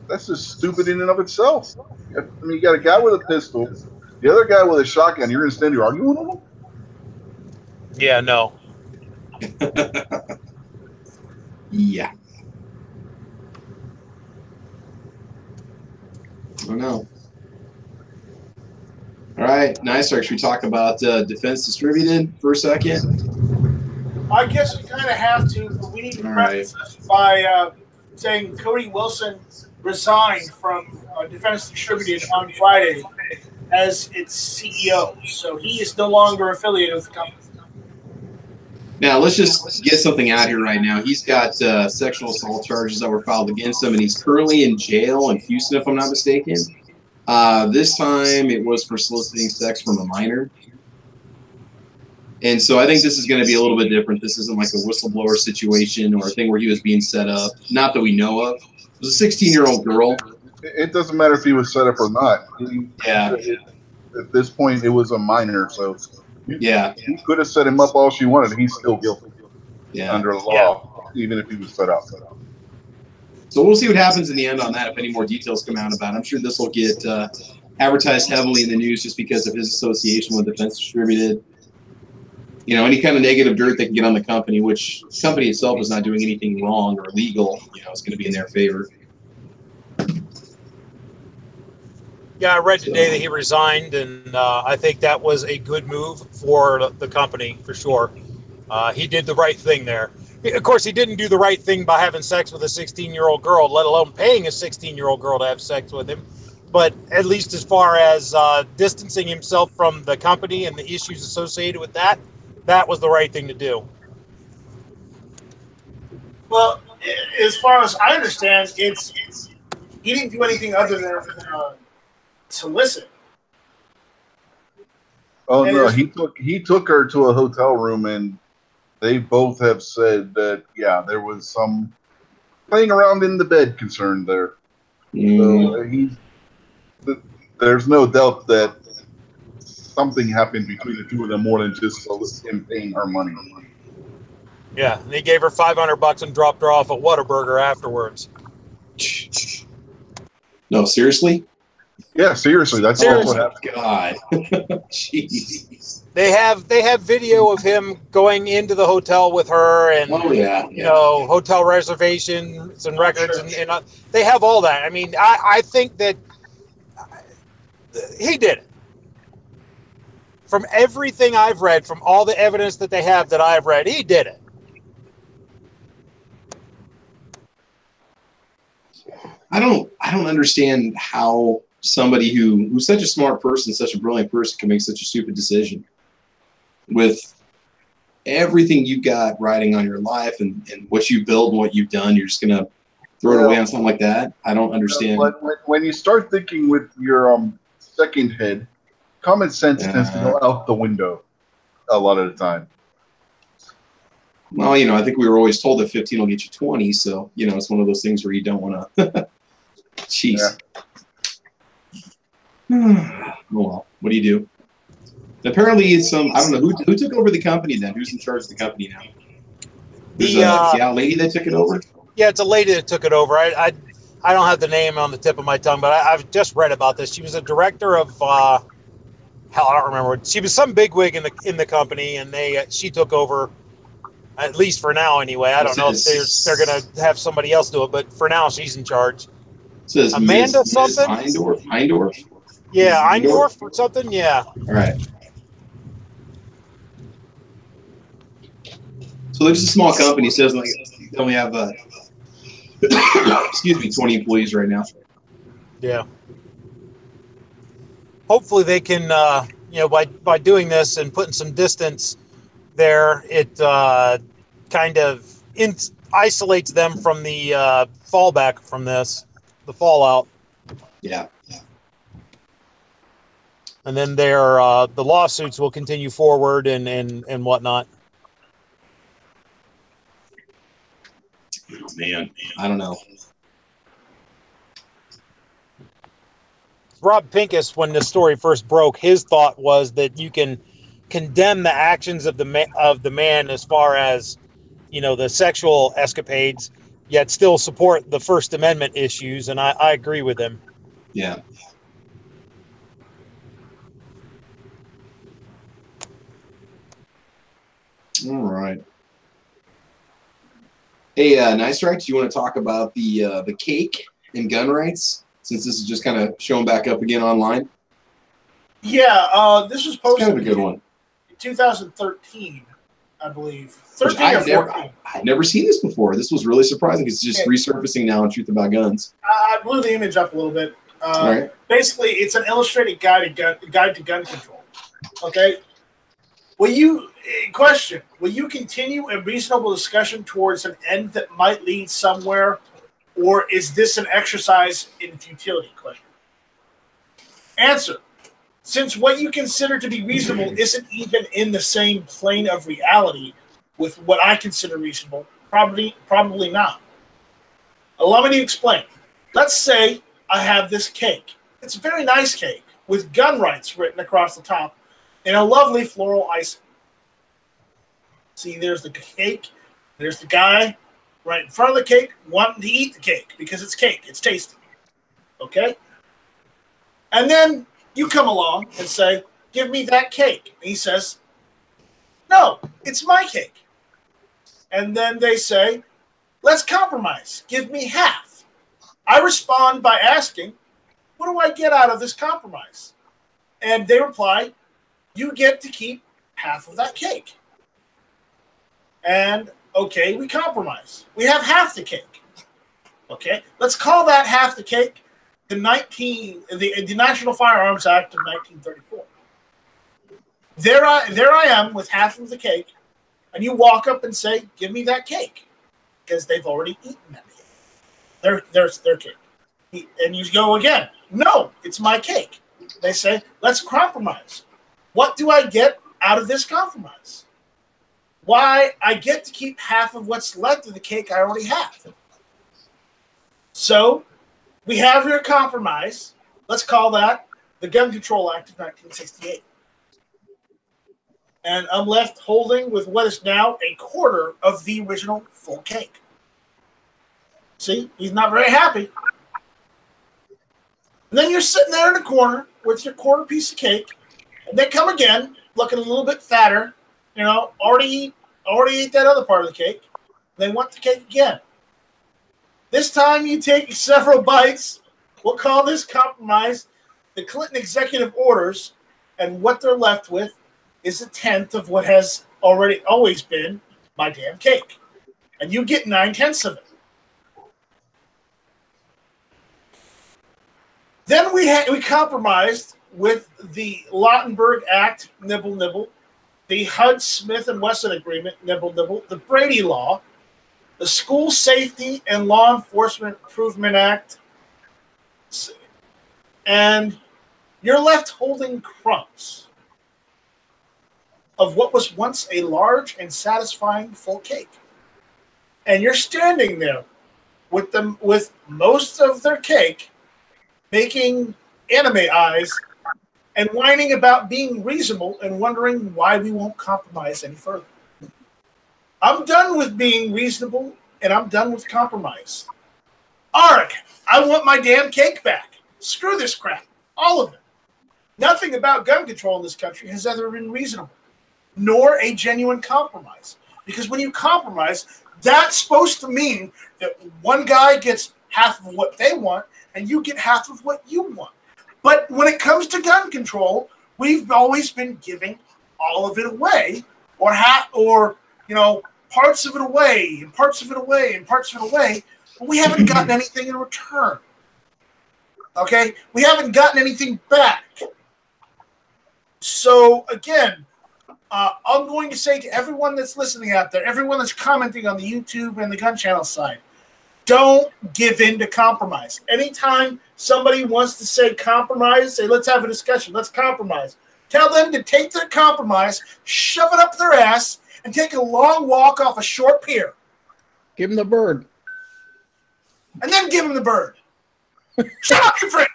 [SPEAKER 3] That's just stupid in and of itself. I mean, you got a guy with a pistol, the other guy with a shotgun. You're going to stand there arguing with them?
[SPEAKER 7] Yeah, no.
[SPEAKER 4] Yeah. I don't know. All right, nice. Should we talk about Defense Distributed for a second?
[SPEAKER 1] I guess we kind of have to, but we need to preface this by saying Cody Wilson resigned from Defense Distributed on Friday as its CEO. So he is no longer affiliated with the company.
[SPEAKER 4] Now, let's just get something out here right now. He's got sexual assault charges that were filed against him, and he's currently in jail in Houston, if I'm not mistaken. This time it was for soliciting sex from a minor. And so I think this is going to be a little bit different. This isn't like a whistleblower situation or a thing where he was being set up. Not that we know of. It was a 16-year-old girl.
[SPEAKER 3] It doesn't matter if he was set up or not.
[SPEAKER 4] Yeah.
[SPEAKER 3] At this point, it was a minor, so
[SPEAKER 4] yeah,
[SPEAKER 3] you could have set him up all she wanted. He's still guilty.
[SPEAKER 4] Yeah.
[SPEAKER 3] Under the law, even if he was set up.
[SPEAKER 4] So we'll see what happens in the end on that. If any more details come out about it, I'm sure this will get advertised heavily in the news just because of his association with Defense Distributed. You know, any kind of negative dirt they can get on the company, which the company itself is not doing anything wrong or illegal, you know, it's going to be in their favor.
[SPEAKER 7] Yeah, I read today that he resigned, and I think that was a good move for the company, for sure. He did the right thing there. Of course, he didn't do the right thing by having sex with a 16-year-old girl, let alone paying a 16-year-old girl to have sex with him. But at least as far as distancing himself from the company and the issues associated with that, that was the right thing to do.
[SPEAKER 1] Well, as far as I understand, he didn't do anything other than solicit.
[SPEAKER 3] Oh no, he took her to a hotel room, and they both have said that there was some playing around in the bed concern there. So there's no doubt that something happened between the two of them more than just him paying her money.
[SPEAKER 7] Yeah, and he gave her $500 and dropped her off at Whataburger afterwards.
[SPEAKER 4] No, seriously?
[SPEAKER 3] Yeah, seriously. That's
[SPEAKER 7] Seriously.
[SPEAKER 3] what happened.
[SPEAKER 4] God. Jeez.
[SPEAKER 7] They have video of him going into the hotel with her, and you know, hotel reservations and records, and they have all that. I mean, I think that he did it. From everything I've read, from all the evidence that they have that I've read, he did it.
[SPEAKER 4] I don't understand how somebody who's such a smart person, such a brilliant person, can make such a stupid decision with everything you've got riding on your life and what you build and what you've done. You're just gonna throw it away on something like that. I don't understand.
[SPEAKER 3] When you start thinking with your second head, common sense tends to go out the window a lot of the time.
[SPEAKER 4] Well, you know, I think we were always told that 15 will get you 20, so you know, it's one of those things where you don't want to. Jeez. Yeah. Oh well, what do you do? Apparently, it's I don't know who took over the company then. Who's in charge of the company now? There's a lady that took it over.
[SPEAKER 7] Yeah, it's a lady that took it over. I don't have the name on the tip of my tongue, but I've just read about this. She was a director of hell, I don't remember. She was some bigwig in the company, and she took over. At least for now, anyway. I don't know if they're going to have somebody else do it, but for now, she's in charge.
[SPEAKER 4] It says
[SPEAKER 7] Amanda something?
[SPEAKER 4] Heindorf.
[SPEAKER 7] Yeah, Heindorf or something. Yeah.
[SPEAKER 4] All right. So there's a small company. It says like they only have 20 employees right now.
[SPEAKER 7] Yeah. Hopefully they can, you know, by doing this and putting some distance there, it kind of isolates them from the fallback from this, the fallout.
[SPEAKER 4] Yeah.
[SPEAKER 7] And then the lawsuits will continue forward and whatnot.
[SPEAKER 4] Oh, man, I don't know.
[SPEAKER 7] Rob Pincus, when this story first broke, his thought was that you can condemn the actions of the man as far as, you know, the sexual escapades, yet still support the First Amendment issues, and I agree with him.
[SPEAKER 4] Yeah. All right. Hey, Nice Strike, do you want to talk about the cake and gun rights, since this is just kind of showing back up again online?
[SPEAKER 1] Yeah, this was posted
[SPEAKER 4] kind of a good one.
[SPEAKER 1] 2013, I believe. 13 or 14.
[SPEAKER 4] I've never seen this before. This was really surprising. It's just resurfacing now in Truth About Guns.
[SPEAKER 1] I blew the image up a little bit.
[SPEAKER 4] Right.
[SPEAKER 1] Basically, it's an illustrated guide to gun control. Okay? Will you continue a reasonable discussion towards an end that might lead somewhere, or is this an exercise in futility? Question. Answer. Since what you consider to be reasonable isn't even in the same plane of reality with what I consider reasonable, probably not. Allow me to explain. Let's say I have this cake. It's a very nice cake with gun rights written across the top and a lovely floral icing. See, there's the cake. There's the guy right in front of the cake wanting to eat the cake because it's cake. It's tasty. Okay? And then you come along and say, give me that cake. And he says, no, it's my cake. And then they say, let's compromise. Give me half. I respond by asking, what do I get out of this compromise? And they reply, you get to keep half of that cake. And, okay, we compromise. We have half the cake. Okay, let's call that half the cake the National Firearms Act of 1934. There I am with half of the cake, and you walk up and say, give me that cake, because they've already eaten that cake. Their cake. And you go again, no, it's my cake. They say, let's compromise. What do I get out of this compromise? Why, I get to keep half of what's left of the cake I already have. So, we have your compromise. Let's call that the Gun Control Act of 1968. and I'm left holding with what is now a quarter of the original full cake. See, he's not very happy. And then you're sitting there in the corner with your quarter piece of cake, and they come again, looking a little bit fatter, you know, already ate that other part of the cake. They want the cake again. This time you take several bites. We'll call this compromise. The Clinton executive orders, and what they're left with is a tenth of what has always been my damn cake. And you get 9/10 of it. Then we compromised with the Lautenberg Act, nibble, nibble, the HUD Smith and Wesson Agreement, nibble, nibble, the Brady Law, the School Safety and Law Enforcement Improvement Act, and you're left holding crumbs of what was once a large and satisfying full cake. And you're standing there with most of their cake making anime eyes and whining about being reasonable and wondering why we won't compromise any further. I'm done with being reasonable, and I'm done with compromise. Arg, I want my damn cake back. Screw this crap. All of it. Nothing about gun control in this country has ever been reasonable, nor a genuine compromise. Because when you compromise, that's supposed to mean that one guy gets half of what they want, and you get half of what you want. But when it comes to gun control, we've always been giving all of it away, or parts of it away, and parts of it away, and parts of it away, but we haven't gotten anything in return. Okay? We haven't gotten anything back. So, again, I'm going to say to everyone that's listening out there, everyone that's commenting on the YouTube and the Gun Channel side, don't give in to compromise. Anytime somebody wants to say compromise, say, let's have a discussion, let's compromise. Tell them to take their compromise, shove it up their ass, and take a long walk off a short pier.
[SPEAKER 8] Give them the bird.
[SPEAKER 1] And then give them the bird. Shut up, you freak!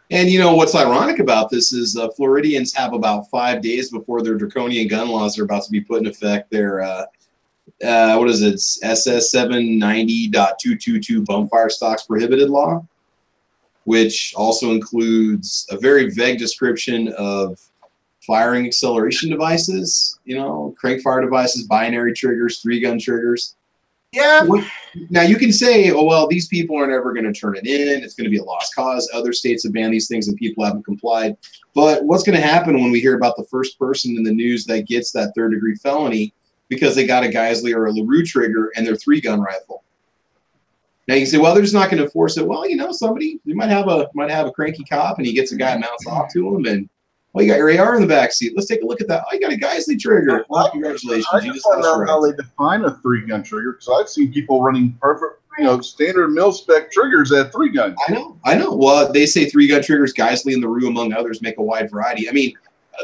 [SPEAKER 4] And you know what's ironic about this is Floridians have about 5 days before their draconian gun laws are about to be put in effect. Their what is it? SS 790.222 bumfire stocks prohibited law, which also includes a very vague description of firing acceleration devices, you know, crank fire devices, binary triggers, 3-gun triggers.
[SPEAKER 1] Yeah.
[SPEAKER 4] Now you can say, oh, well, these people are never going to turn it in. It's going to be a lost cause. Other states have banned these things and people haven't complied. But what's going to happen when we hear about the first person in the news that gets that 3rd-degree felony because they got a Geisley or a LaRue trigger and their 3-gun rifle? Now you can say, well, they're just not going to enforce it. Well, you know, somebody, you might have a cranky cop and he gets a guy mounts off to him and, well, you got your AR in the back seat. Let's take a look at that. Oh, you got a Geisley trigger. Well, congratulations.
[SPEAKER 3] I just want to know how they define a 3-gun trigger, because I've seen people running perfect, standard mil-spec triggers at 3-gun.
[SPEAKER 4] I know. Well, they say 3-gun triggers, Geisley and LaRue, among others, make a wide variety. I mean,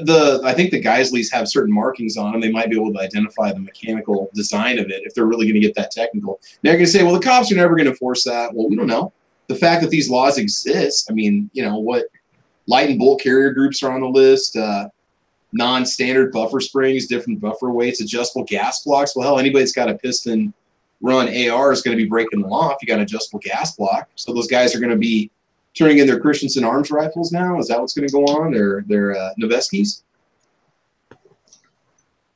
[SPEAKER 4] I think the Geisleys have certain markings on them. They might be able to identify the mechanical design of it if they're really going to get that technical. Now you're going to say, well, the cops are never going to enforce that. Well, we don't know. The fact that these laws exist, I mean, you know, what light and bolt carrier groups are on the list, non-standard buffer springs, different buffer weights, adjustable gas blocks. Well, hell, anybody that's got a piston run AR is going to be breaking the law if you got an adjustable gas block. So those guys are going to be turning in their Christensen arms rifles now. Is that what's going to go on? Or their Noveskis?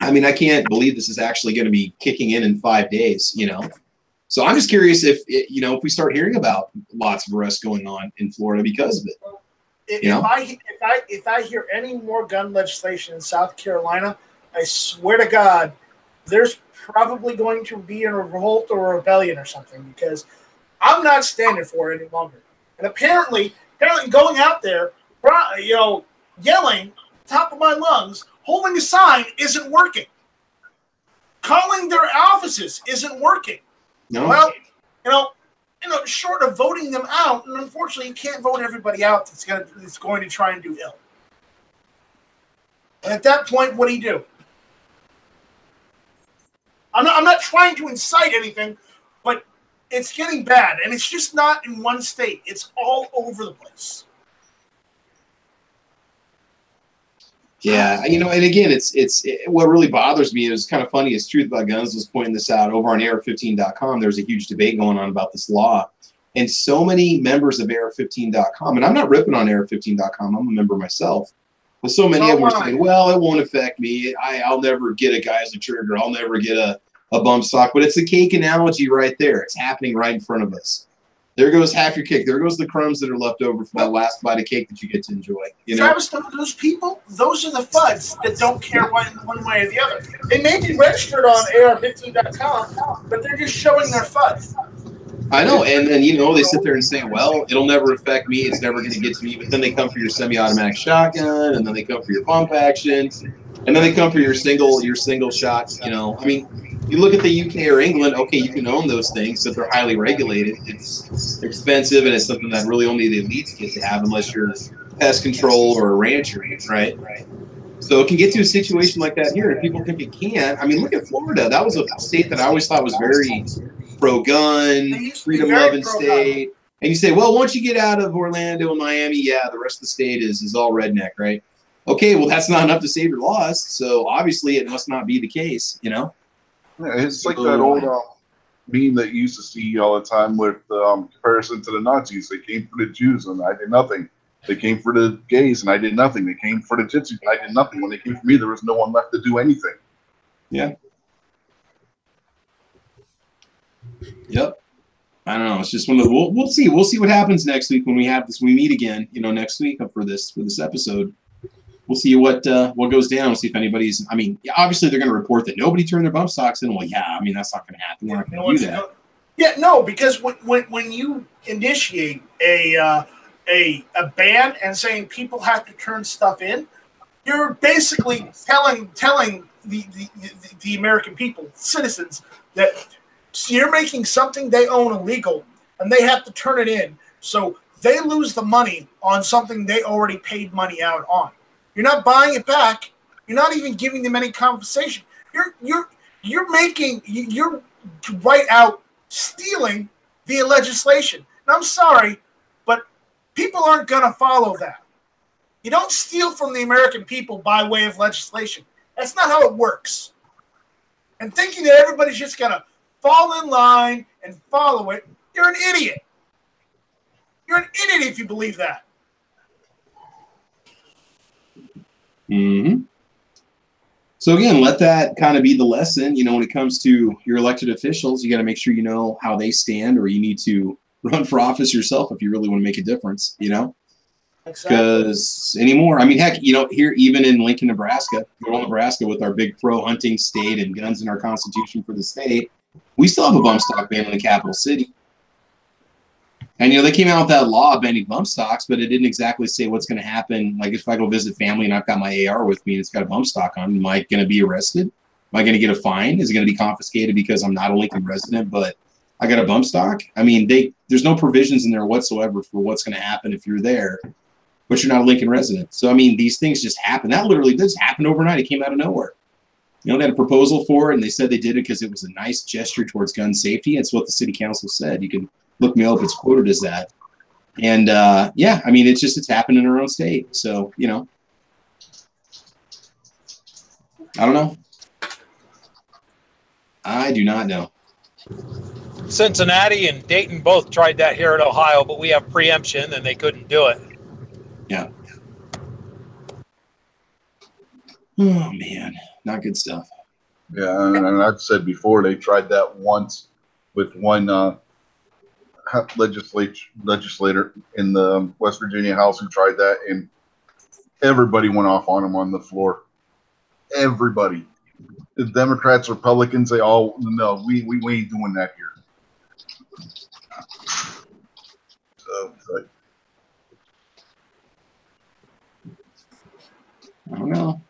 [SPEAKER 4] I mean, I can't believe this is actually going to be kicking in 5 days, you know. So I'm just curious if we start hearing about lots of arrests going on in Florida because of it.
[SPEAKER 1] If I hear any more gun legislation in South Carolina, I swear to God, there's probably going to be a revolt or a rebellion or something, because I'm not standing for it any longer. And apparently going out there, yelling top of my lungs, holding a sign isn't working. Calling their offices isn't working.
[SPEAKER 4] No.
[SPEAKER 1] Well, short of voting them out, and unfortunately you can't vote everybody out that's going to try and do ill. And at that point, what do? I'm not trying to incite anything, but it's getting bad, and it's just not in one state. It's all over the place.
[SPEAKER 4] Yeah, you know, and again, what really bothers me. It was kind of funny. Is Truth About Guns was pointing this out over on AR15.com. There's a huge debate going on about this law, and so many members of AR15.com, and I'm not ripping on AR15.com. I'm a member myself, but so many of them were saying, "Well, it won't affect me. I'll never get a Geisler trigger. I'll never get a bump stock." But it's a cake analogy right there. It's happening right in front of us. There goes half your cake. There goes the crumbs that are left over from that last bite of cake that you get to enjoy. You know?
[SPEAKER 1] Travis, those people, those are the FUDs that don't care one way or the other. They may be registered on AR15.com, but they're just showing their FUD.
[SPEAKER 4] I know, and you know, they sit there and say, well, it'll never affect me. It's never going to get to me. But then they come for your semi-automatic shotgun, and then they come for your pump action, and then they come for your single shot. You know, I mean, you look at the UK or England, okay, you can own those things, but they're highly regulated. It's expensive, and it's something that really only the elites get to have unless you're pest control or a rancher, right? So it can get to a situation like that here, and people think it can't. I mean, look at Florida. That was a state that I always thought was very pro-gun, freedom-loving state. And you say, well, once you get out of Orlando and Miami, yeah, the rest of the state is all redneck, right? Okay, well, that's not enough to save your loss, so obviously it must not be the case, you know?
[SPEAKER 3] Yeah, it's like that old meme that you used to see all the time with comparison to the Nazis. They came for the Jews and I did nothing. They came for the gays and I did nothing. They came for the gypsies and I did nothing. When they came for me, there was no one left to do anything.
[SPEAKER 4] Yeah. Yep. I don't know. It's just one of the, we'll see. We'll see what happens next week when we have this. We meet again, you know, next week for this episode. We'll see what goes down. We'll see if anybody's. I mean, obviously they're going to report that nobody turned their bump stocks in. Well, yeah. I mean, that's not going to happen. We're not going to do that.
[SPEAKER 1] Yeah, no, because when you initiate a ban and saying people have to turn stuff in, you're basically telling the American people, citizens, that you're making something they own illegal and they have to turn it in. So they lose the money on something they already paid money out on. You're not buying it back. You're not even giving them any compensation. You're right out stealing via legislation. And I'm sorry, but people aren't going to follow that. You don't steal from the American people by way of legislation. That's not how it works. And thinking that everybody's just going to fall in line and follow it, you're an idiot. You're an idiot if you believe that.
[SPEAKER 4] Mm-hmm. So again, let that kind of be the lesson. You know, when it comes to your elected officials, you got to make sure you know how they stand, or you need to run for office yourself if you really want to make a difference. You know, because anymore, I mean, heck, you know, here even in Lincoln, Nebraska, rural Nebraska, with our big pro-hunting state and guns in our constitution for the state, we still have a bump stock ban in the capital city. And, you know, they came out with that law banning bump stocks, but it didn't exactly say what's going to happen. Like, if I go visit family and I've got my AR with me and it's got a bump stock on, am I going to be arrested? Am I going to get a fine? Is it going to be confiscated because I'm not a Lincoln resident, but I got a bump stock? I mean, there's no provisions in there whatsoever for what's going to happen if you're there, but you're not a Lincoln resident. So, I mean, these things just happen. That literally just happened overnight. It came out of nowhere. You know, they had a proposal for it, and they said they did it because it was a nice gesture towards gun safety. It's what the city council said. You can look me up. It's quoted as that. And, yeah, I mean, it's happened in our own state. So, you know, I don't know. I do not know.
[SPEAKER 7] Cincinnati and Dayton both tried that here in Ohio, but we have preemption and they couldn't do it.
[SPEAKER 4] Yeah. Oh, man. Not good stuff.
[SPEAKER 3] Yeah, and I've said before, they tried that once with one legislator in the West Virginia House who tried that, and everybody went off on him on the floor. Everybody. The Democrats, Republicans, they all, no, we ain't doing that here. So, like,
[SPEAKER 4] I don't know.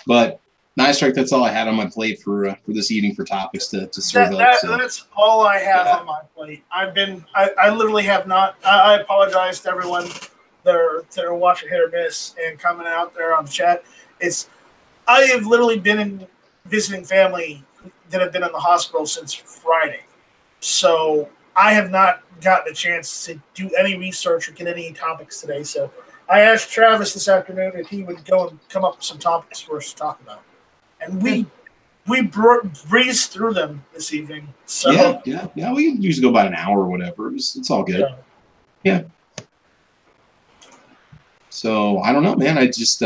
[SPEAKER 4] But nice, Strike. That's all I had on my plate for this evening for topics to serve up. So.
[SPEAKER 1] That's all I have on my plate. I literally have not. I apologize to everyone that are watching Hit or Miss and coming out there on the chat. I have literally been visiting family that have been in the hospital since Friday, so I have not gotten a chance to do any research or get any topics today. So I asked Travis this afternoon if he would go and come up with some topics for us to talk about, and we breezed through them this evening. So
[SPEAKER 4] yeah. We usually go about an hour or whatever. It's all good. Yeah. So I don't know, man. I just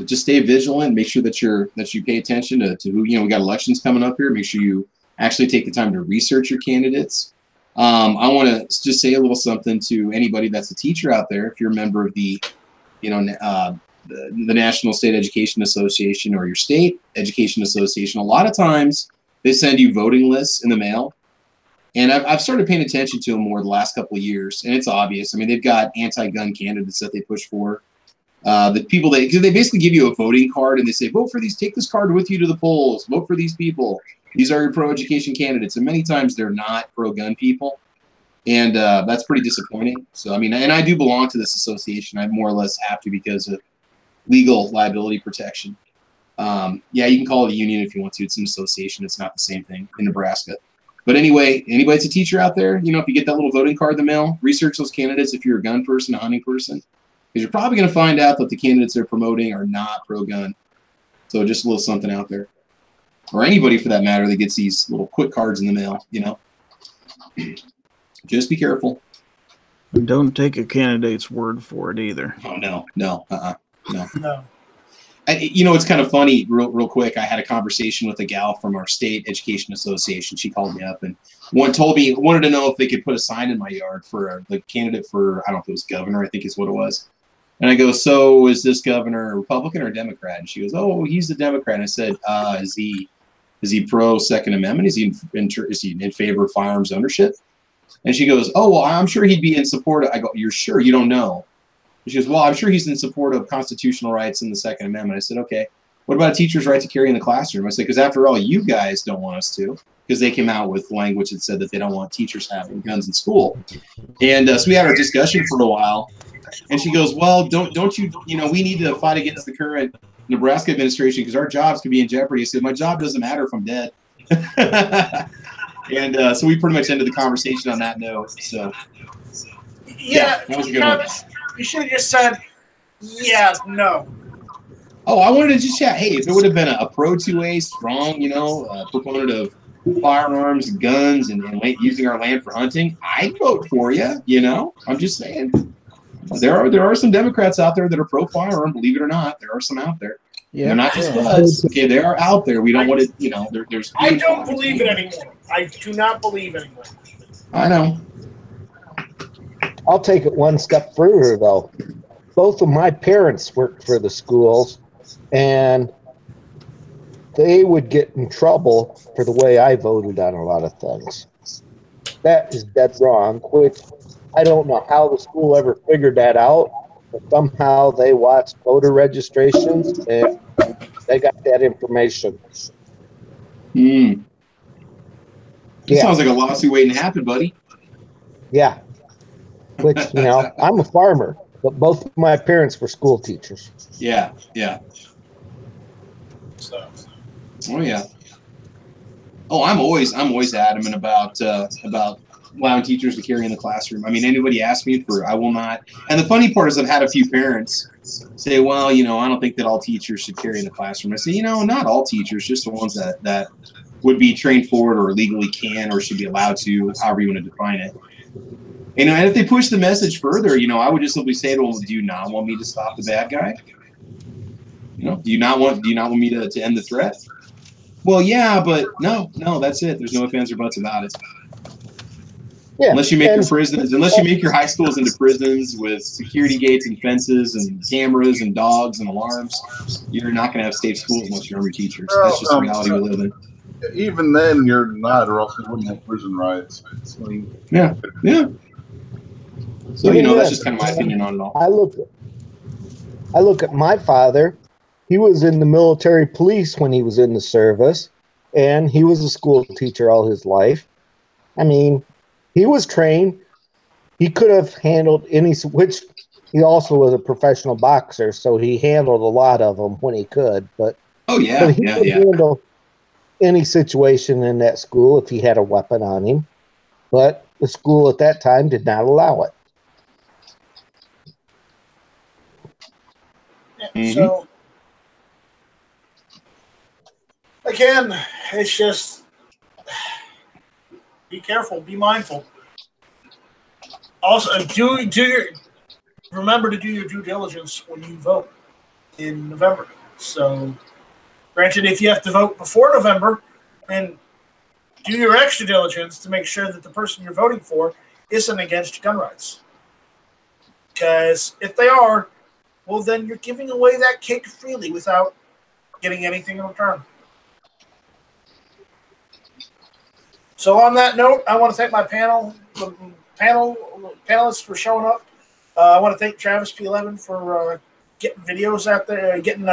[SPEAKER 4] just stay vigilant. Make sure that you pay attention to who, we got elections coming up here. Make sure you actually take the time to research your candidates. I want to just say a little something to anybody that's a teacher out there. If you're a member of the National State Education Association or your state education association, a lot of times they send you voting lists in the mail. And I've started paying attention to them more the last couple of years, and it's obvious. I mean, they've got anti-gun candidates that they push for. The people they basically give you a voting card, and they say, vote for these, take this card with you to the polls, vote for these people. These are your pro-education candidates. And many times they're not pro-gun people. And that's pretty disappointing. So, I mean, and I do belong to this association. I more or less have to because of legal liability protection. You can call it a union if you want to. It's an association. It's not the same thing in Nebraska. But anyway, anybody that's a teacher out there, if you get that little voting card in the mail, research those candidates if you're a gun person, a hunting person, because you're probably going to find out that the candidates they're promoting are not pro-gun. So just a little something out there. Or anybody for that matter that gets these little quick cards in the mail, Just be careful.
[SPEAKER 8] And don't take a candidate's word for it either.
[SPEAKER 4] Oh, no. No. It's kind of funny, real quick. I had a conversation with a gal from our state education association. She called me up and wanted to know if they could put a sign in my yard for the candidate for, I don't know if it was governor, I think is what it was. And I go, so is this governor a Republican or a Democrat? And she goes, oh, he's a Democrat. And I said, is he pro Second Amendment? Is he in favor of firearms ownership? And she goes, oh, well, I'm sure he'd be in support. I go, you're sure? You don't know. She goes, well, I'm sure he's in support of constitutional rights in the Second Amendment. I said, okay, what about a teacher's right to carry in the classroom? I said, because after all, you guys don't want us to, because they came out with language that said that they don't want teachers having guns in school. And so we had our discussion for a while. And she goes, well, don't you, we need to fight against the current Nebraska administration because our jobs could be in jeopardy. I said, my job doesn't matter if I'm dead. And so we pretty much ended the conversation on that note. So
[SPEAKER 1] that was a good one. You should have just said, no.
[SPEAKER 4] Oh, I wanted to just chat. Hey, if it would have been a pro 2A, strong, proponent of firearms, guns, and using our land for hunting, I'd vote for you. I'm just saying. There are some Democrats out there that are pro firearm. Believe it or not, there are some out there. Yeah, they're not just us. Okay, they are out there. We don't want to. There's.
[SPEAKER 1] I don't believe it anymore. I do not believe anymore.
[SPEAKER 4] I know.
[SPEAKER 2] I'll take it one step further, though. Both of my parents worked for the schools, and they would get in trouble for the way I voted on a lot of things. That is dead wrong, which I don't know how the school ever figured that out, but somehow they watched voter registrations, and they got that information.
[SPEAKER 4] That sounds like a lawsuit waiting to happen, buddy.
[SPEAKER 2] Yeah. Which, I'm a farmer, but both of my parents were school teachers.
[SPEAKER 4] Yeah. Oh yeah. Oh, I'm always adamant about allowing teachers to carry in the classroom. I mean, anybody asks me I will not. And the funny part is I've had a few parents say, well, I don't think that all teachers should carry in the classroom. I say, not all teachers, just the ones that would be trained for it or legally can or should be allowed to, however you want to define it. And if they push the message further, I would just simply say to them, do you not want me to stop the bad guy? Do you not want me to end the threat? Well, yeah, but no, that's it. There's no ifs, ands, or buts about it. Yeah, unless you make your high schools into prisons with security gates and fences and cameras and dogs and alarms, you're not going to have safe schools unless you're your teachers. That's just the reality we live in.
[SPEAKER 3] Even then, you're not, or else you wouldn't have prison riots.
[SPEAKER 4] Yeah. So that's just kind of my opinion on it all.
[SPEAKER 2] I look at my father. He was in the military police when he was in the service, and he was a school teacher all his life. I mean, he was trained. He could have handled which he also was a professional boxer, so he handled a lot of them when he could. But he could handle any situation in that school if he had a weapon on him. But the school at that time did not allow it.
[SPEAKER 1] So, again, it's just be careful, be mindful. Also, remember to do your due diligence when you vote in November. So, granted, if you have to vote before November, then do your extra diligence to make sure that the person you're voting for isn't against gun rights. Because if they are, well, then you're giving away that cake freely without getting anything in return. So on that note, I want to thank my panelists for showing up. I want to thank Travis P11 for getting videos out there, getting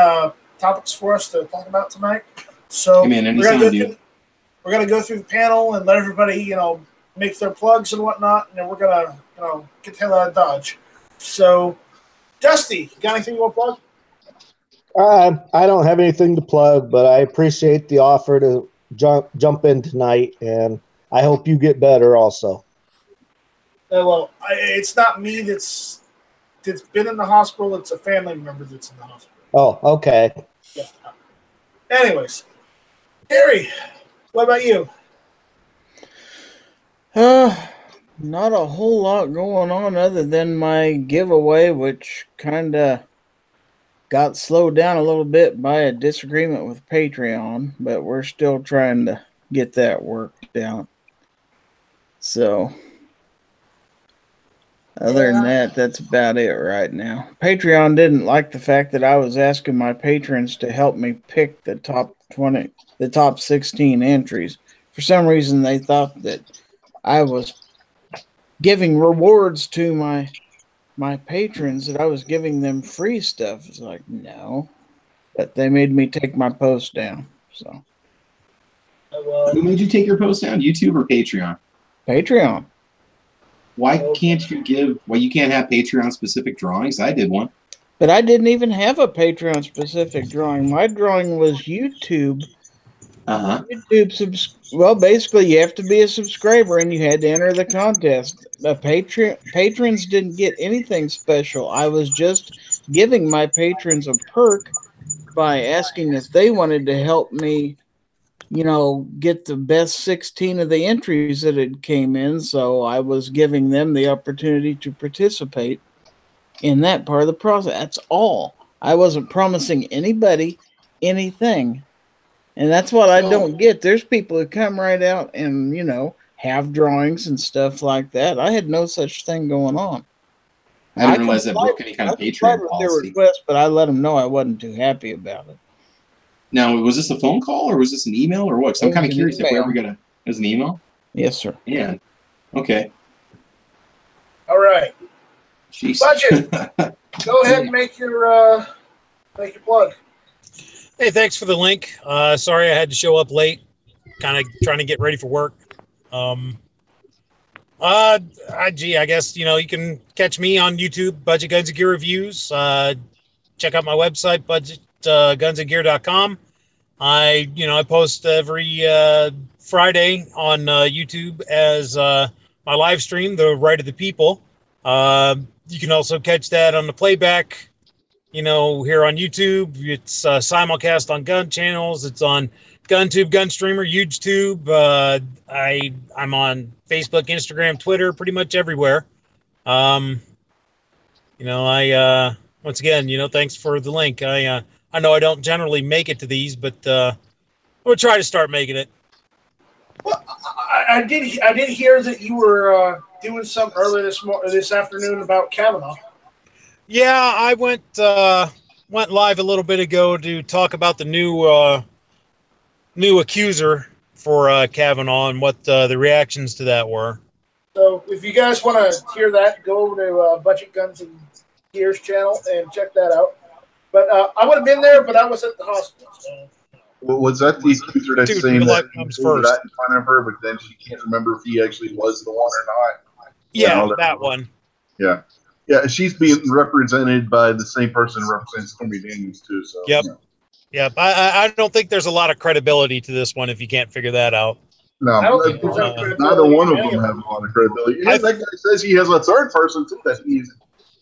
[SPEAKER 1] topics for us to talk about tonight. So we're going to go through the panel and let everybody, make their plugs and whatnot, and then we're going to, get the hell out of Dodge. So, Dusty, you got anything you want to
[SPEAKER 2] plug? I don't have anything to plug, but I appreciate the offer to jump in tonight, and I hope you get better also.
[SPEAKER 1] Well, it's not me that's been in the hospital. It's a family member that's in the hospital.
[SPEAKER 2] Oh, okay.
[SPEAKER 1] Yeah. Anyways, Harry, what about you?
[SPEAKER 8] Not a whole lot going on other than my giveaway, which kind of got slowed down a little bit by a disagreement with Patreon, but we're still trying to get that worked out. So, other than that, that's about it right now. Patreon didn't like the fact that I was asking my patrons to help me pick the top 16 entries. For some reason, they thought that I was giving rewards to my patrons, that I was giving them free stuff. It's like, no. But they made me take my post down. So,
[SPEAKER 4] who made you take your post down? YouTube or Patreon?
[SPEAKER 8] Patreon.
[SPEAKER 4] Why can't you have Patreon specific drawings? I did one.
[SPEAKER 8] But I didn't even have a Patreon specific drawing. My drawing was YouTube. Well, basically, you have to be a subscriber, and you had to enter the contest. Patrons didn't get anything special. I was just giving my patrons a perk by asking if they wanted to help me, get the best 16 of the entries that had came in. So I was giving them the opportunity to participate in that part of the process. That's all. I wasn't promising anybody anything. And that's what I don't get. There's people who come right out and, have drawings and stuff like that. I had no such thing going on.
[SPEAKER 4] I didn't realize that broke any kind of Patreon policy.
[SPEAKER 8] Their request, but I let them know I wasn't too happy about it.
[SPEAKER 4] Now, was this a phone call or was this an email or what? Because I'm kind of curious if we ever it was an email.
[SPEAKER 8] Yes, sir.
[SPEAKER 4] Yeah. Okay.
[SPEAKER 1] All right.
[SPEAKER 4] Jeez.
[SPEAKER 1] Budget. Go ahead and make your plug.
[SPEAKER 7] Hey, thanks for the link. Sorry I had to show up late. Kind of trying to get ready for work. I guess, you can catch me on YouTube, Budget Guns and Gear Reviews. Check out my website, budgetgunsandgear.com. I post every Friday on YouTube as my live stream, The Right of the People. You can also catch that on the playback, here on YouTube. It's simulcast on gun channels. It's on GunTube, GunStreamer, YouTube. I'm on Facebook, Instagram, Twitter, pretty much everywhere. Once again, thanks for the link. I know I don't generally make it to these, but we'll try to start making it.
[SPEAKER 1] Well, I did hear that you were doing something earlier this afternoon about Kavanaugh.
[SPEAKER 7] Yeah, I went live a little bit ago to talk about the new accuser for Kavanaugh and what the reactions to that were.
[SPEAKER 1] So if you guys want to hear that, go over to Budget Guns and Gears channel and check that out. But I would have been there, but I was at the hospital. So.
[SPEAKER 3] Well, was that the accuser that's saying that comes first that in front of her, but then she can't remember if he actually was the one or not?
[SPEAKER 7] Yeah, that one.
[SPEAKER 3] Yeah. Yeah, she's being represented by the same person who represents Stormy Daniels, too. So,
[SPEAKER 7] yep. Yeah. Yep. I don't think there's a lot of credibility to this one if you can't figure that out.
[SPEAKER 3] No, neither one of them have a lot of credibility. That guy says he has a third person, too, that he's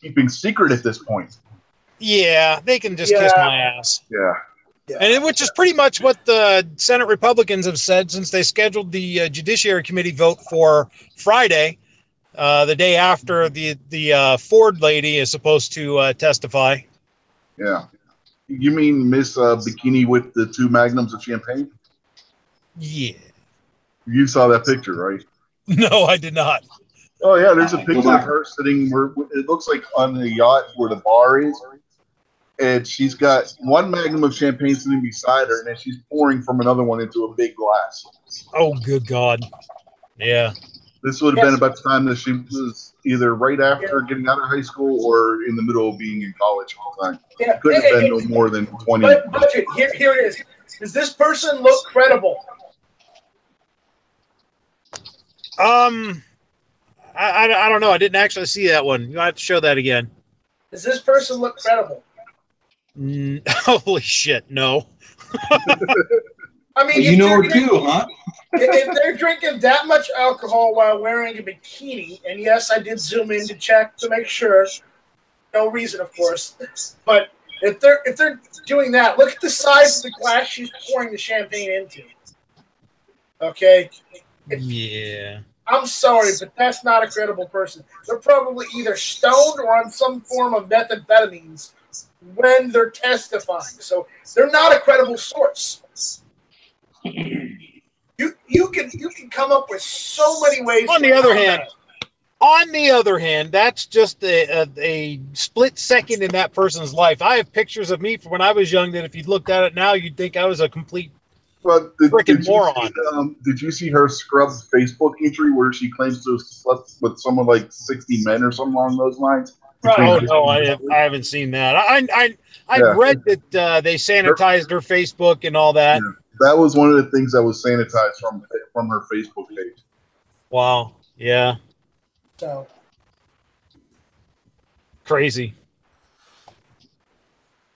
[SPEAKER 3] keeping secret at this point.
[SPEAKER 7] Yeah, they can just kiss my ass.
[SPEAKER 3] Yeah.
[SPEAKER 7] And which is pretty much what the Senate Republicans have said since they scheduled the Judiciary Committee vote for Friday, the day after the Ford lady is supposed to testify.
[SPEAKER 3] Yeah. You mean Miss Bikini with the 2 magnums of champagne?
[SPEAKER 7] Yeah.
[SPEAKER 3] You saw that picture, right?
[SPEAKER 7] No, I did not.
[SPEAKER 3] Oh, yeah, there's a picture of her sitting where it looks like on the yacht where the bar is. And she's got 1 magnum of champagne sitting beside her, and then she's pouring from another one into a big glass.
[SPEAKER 7] Oh, good God. Yeah.
[SPEAKER 3] This would have been about the time that she was either right after getting out of high school or in the middle of being in college all the time.
[SPEAKER 1] Yeah.
[SPEAKER 3] It couldn't have been no more than 20.
[SPEAKER 1] Budget, here it is. Does this person look credible?
[SPEAKER 7] I don't know. I didn't actually see that one. You'll have to show that again.
[SPEAKER 1] Does this person look credible?
[SPEAKER 7] Holy shit, no.
[SPEAKER 1] I mean,
[SPEAKER 4] you know her too, huh?
[SPEAKER 1] If they're drinking that much alcohol while wearing a bikini, and yes, I did zoom in to check to make sure. No reason, of course. But if they're doing that, look at the size of the glass she's pouring the champagne into. Okay?
[SPEAKER 7] Yeah.
[SPEAKER 1] I'm sorry, but that's not a credible person. They're probably either stoned or on some form of methamphetamines when they're testifying. So they're not a credible source. You can come up with so many ways.
[SPEAKER 7] On the other hand, that's just a split second in that person's life. I have pictures of me from when I was young that if you looked at it now, you'd think I was a complete freaking moron.
[SPEAKER 3] Did you see her scrub Facebook entry where she claims to have slept with someone like 60 men or something along those lines?
[SPEAKER 7] Oh no, I haven't seen that. I read that they sanitized her Facebook and all that.
[SPEAKER 3] Yeah. That was one of the things that was sanitized from her Facebook page.
[SPEAKER 7] Wow. Yeah.
[SPEAKER 1] So
[SPEAKER 7] crazy.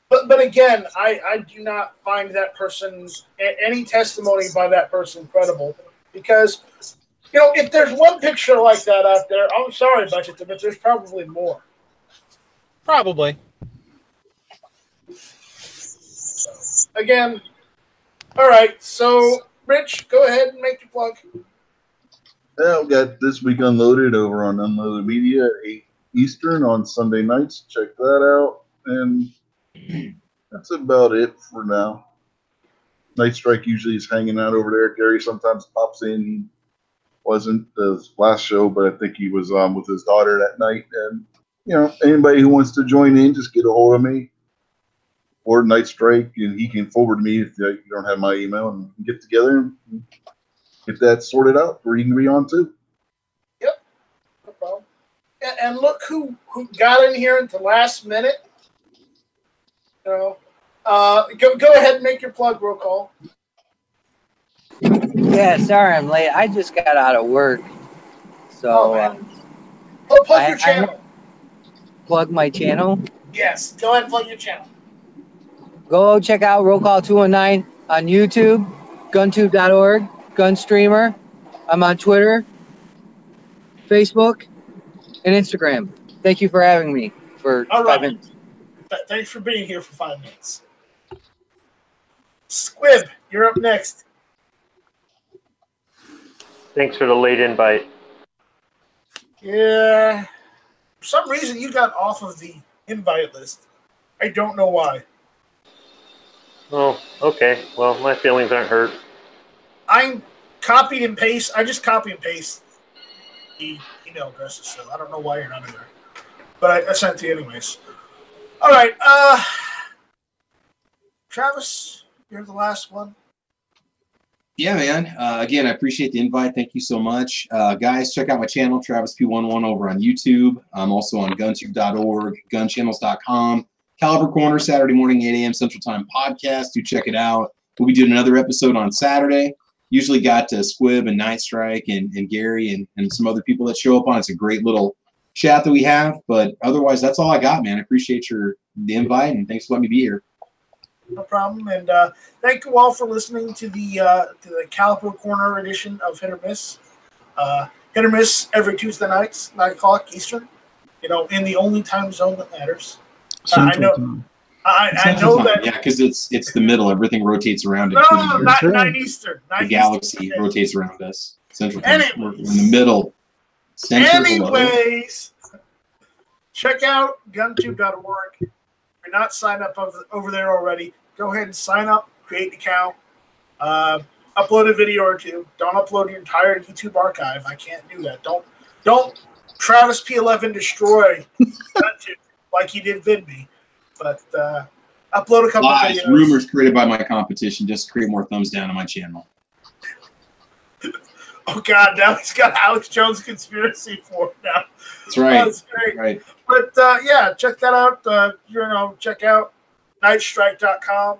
[SPEAKER 1] But again, I do not find that person, any testimony by that person, credible, because if there's one picture like that out there, I'm sorry, Budget, but there's probably more.
[SPEAKER 7] Probably.
[SPEAKER 1] So, again, all right. So, Rich, go ahead and make your plug.
[SPEAKER 3] Yeah, we got This Week Unloaded over on Unloaded Media at 8 Eastern on Sunday nights. Check that out. And that's about it for now. Night Strike usually is hanging out over there. Gary sometimes pops in. He wasn't the last show, but I think he was with his daughter that night. And anybody who wants to join in, just get a hold of me or Night Strike, and he can forward me if you don't have my email, and we can get together and get that sorted out where you can be on too.
[SPEAKER 1] Yep, no problem. And look who got in here at the last minute. Go ahead and make your plug, roll call.
[SPEAKER 9] Yeah, sorry I'm late. I just got out of work, so
[SPEAKER 1] plug your channel.
[SPEAKER 9] Plug my channel?
[SPEAKER 1] Yes, go ahead and plug your channel.
[SPEAKER 9] Go check out Roll Call 219 on YouTube, guntube.org, Gunstreamer. I'm on Twitter, Facebook, and Instagram. Thank you for having me for 5 minutes.
[SPEAKER 1] Thanks for being here for 5 minutes. Squib, you're up next.
[SPEAKER 5] Thanks for the late invite.
[SPEAKER 1] Yeah. For some reason, you got off of the invite list. I don't know why.
[SPEAKER 5] Oh, okay. Well, my feelings aren't hurt.
[SPEAKER 1] I just copy and paste the email addresses, so I don't know why you're not in there. But I sent it to you anyways. All right. Travis, you're the last one.
[SPEAKER 4] Yeah, man. Again, I appreciate the invite. Thank you so much. Guys, check out my channel, Travis P11 over on YouTube. I'm also on guntube.org, gunchannels.com. Caliber Corner, Saturday morning, 8 a.m. Central Time podcast. Do check it out. We'll be doing another episode on Saturday. Usually got Squib and Night Strike and Gary and some other people that show up on. It's a great little chat that we have. But otherwise, that's all I got, man. I appreciate the invite, and thanks for letting me be here.
[SPEAKER 1] No problem. And thank you all for listening to the Caliber Corner edition of Hit or Miss. Hit or Miss every Tuesday nights, 9 o'clock Eastern, in the only time zone that matters. I know. I know
[SPEAKER 4] time.
[SPEAKER 1] that.
[SPEAKER 4] Yeah, because it's the middle. Everything rotates around it.
[SPEAKER 1] No, not Eastern.
[SPEAKER 4] The galaxy rotates around us. Central time. We're in the middle.
[SPEAKER 1] Anyways, check out guntube.org. If you're not signed up over there already, go ahead and sign up, create an account, upload a video or two. Don't upload your entire YouTube archive. I can't do that. Don't Travis P11 destroy GunTube like he did VidMe. But upload a couple of videos.
[SPEAKER 4] Rumors created by my competition just to create more thumbs down on my channel.
[SPEAKER 1] Oh God! Now he's got Alex Jones conspiracy for now.
[SPEAKER 4] That's right.
[SPEAKER 1] That's great.
[SPEAKER 4] Right.
[SPEAKER 1] But yeah, check that out. Check out nightstrike.com.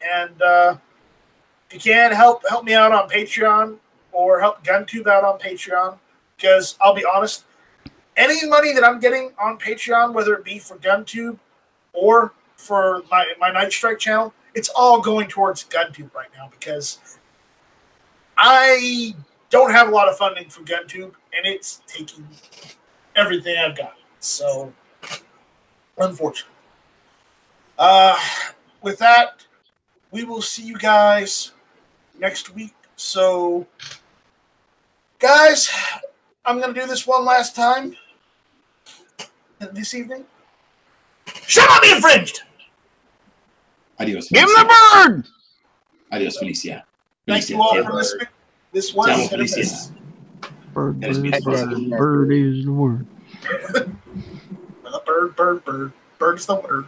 [SPEAKER 1] And if you can help me out on Patreon or help GunTube out on Patreon, because I'll be honest, any money that I'm getting on Patreon, whether it be for GunTube or for my Night Strike channel, it's all going towards GunTube right now because I don't have a lot of funding from GunTube, and it's taking everything I've got. So, unfortunately. With that, we will see you guys next week. So, guys, I'm going to do this one last time this evening. Shall not be infringed!
[SPEAKER 4] Adios.
[SPEAKER 8] Give him the bird!
[SPEAKER 4] Adios, Felicia.
[SPEAKER 1] Thank you all for listening. This one is
[SPEAKER 4] Felicia.
[SPEAKER 8] Bird is the word.
[SPEAKER 1] Bird is the word.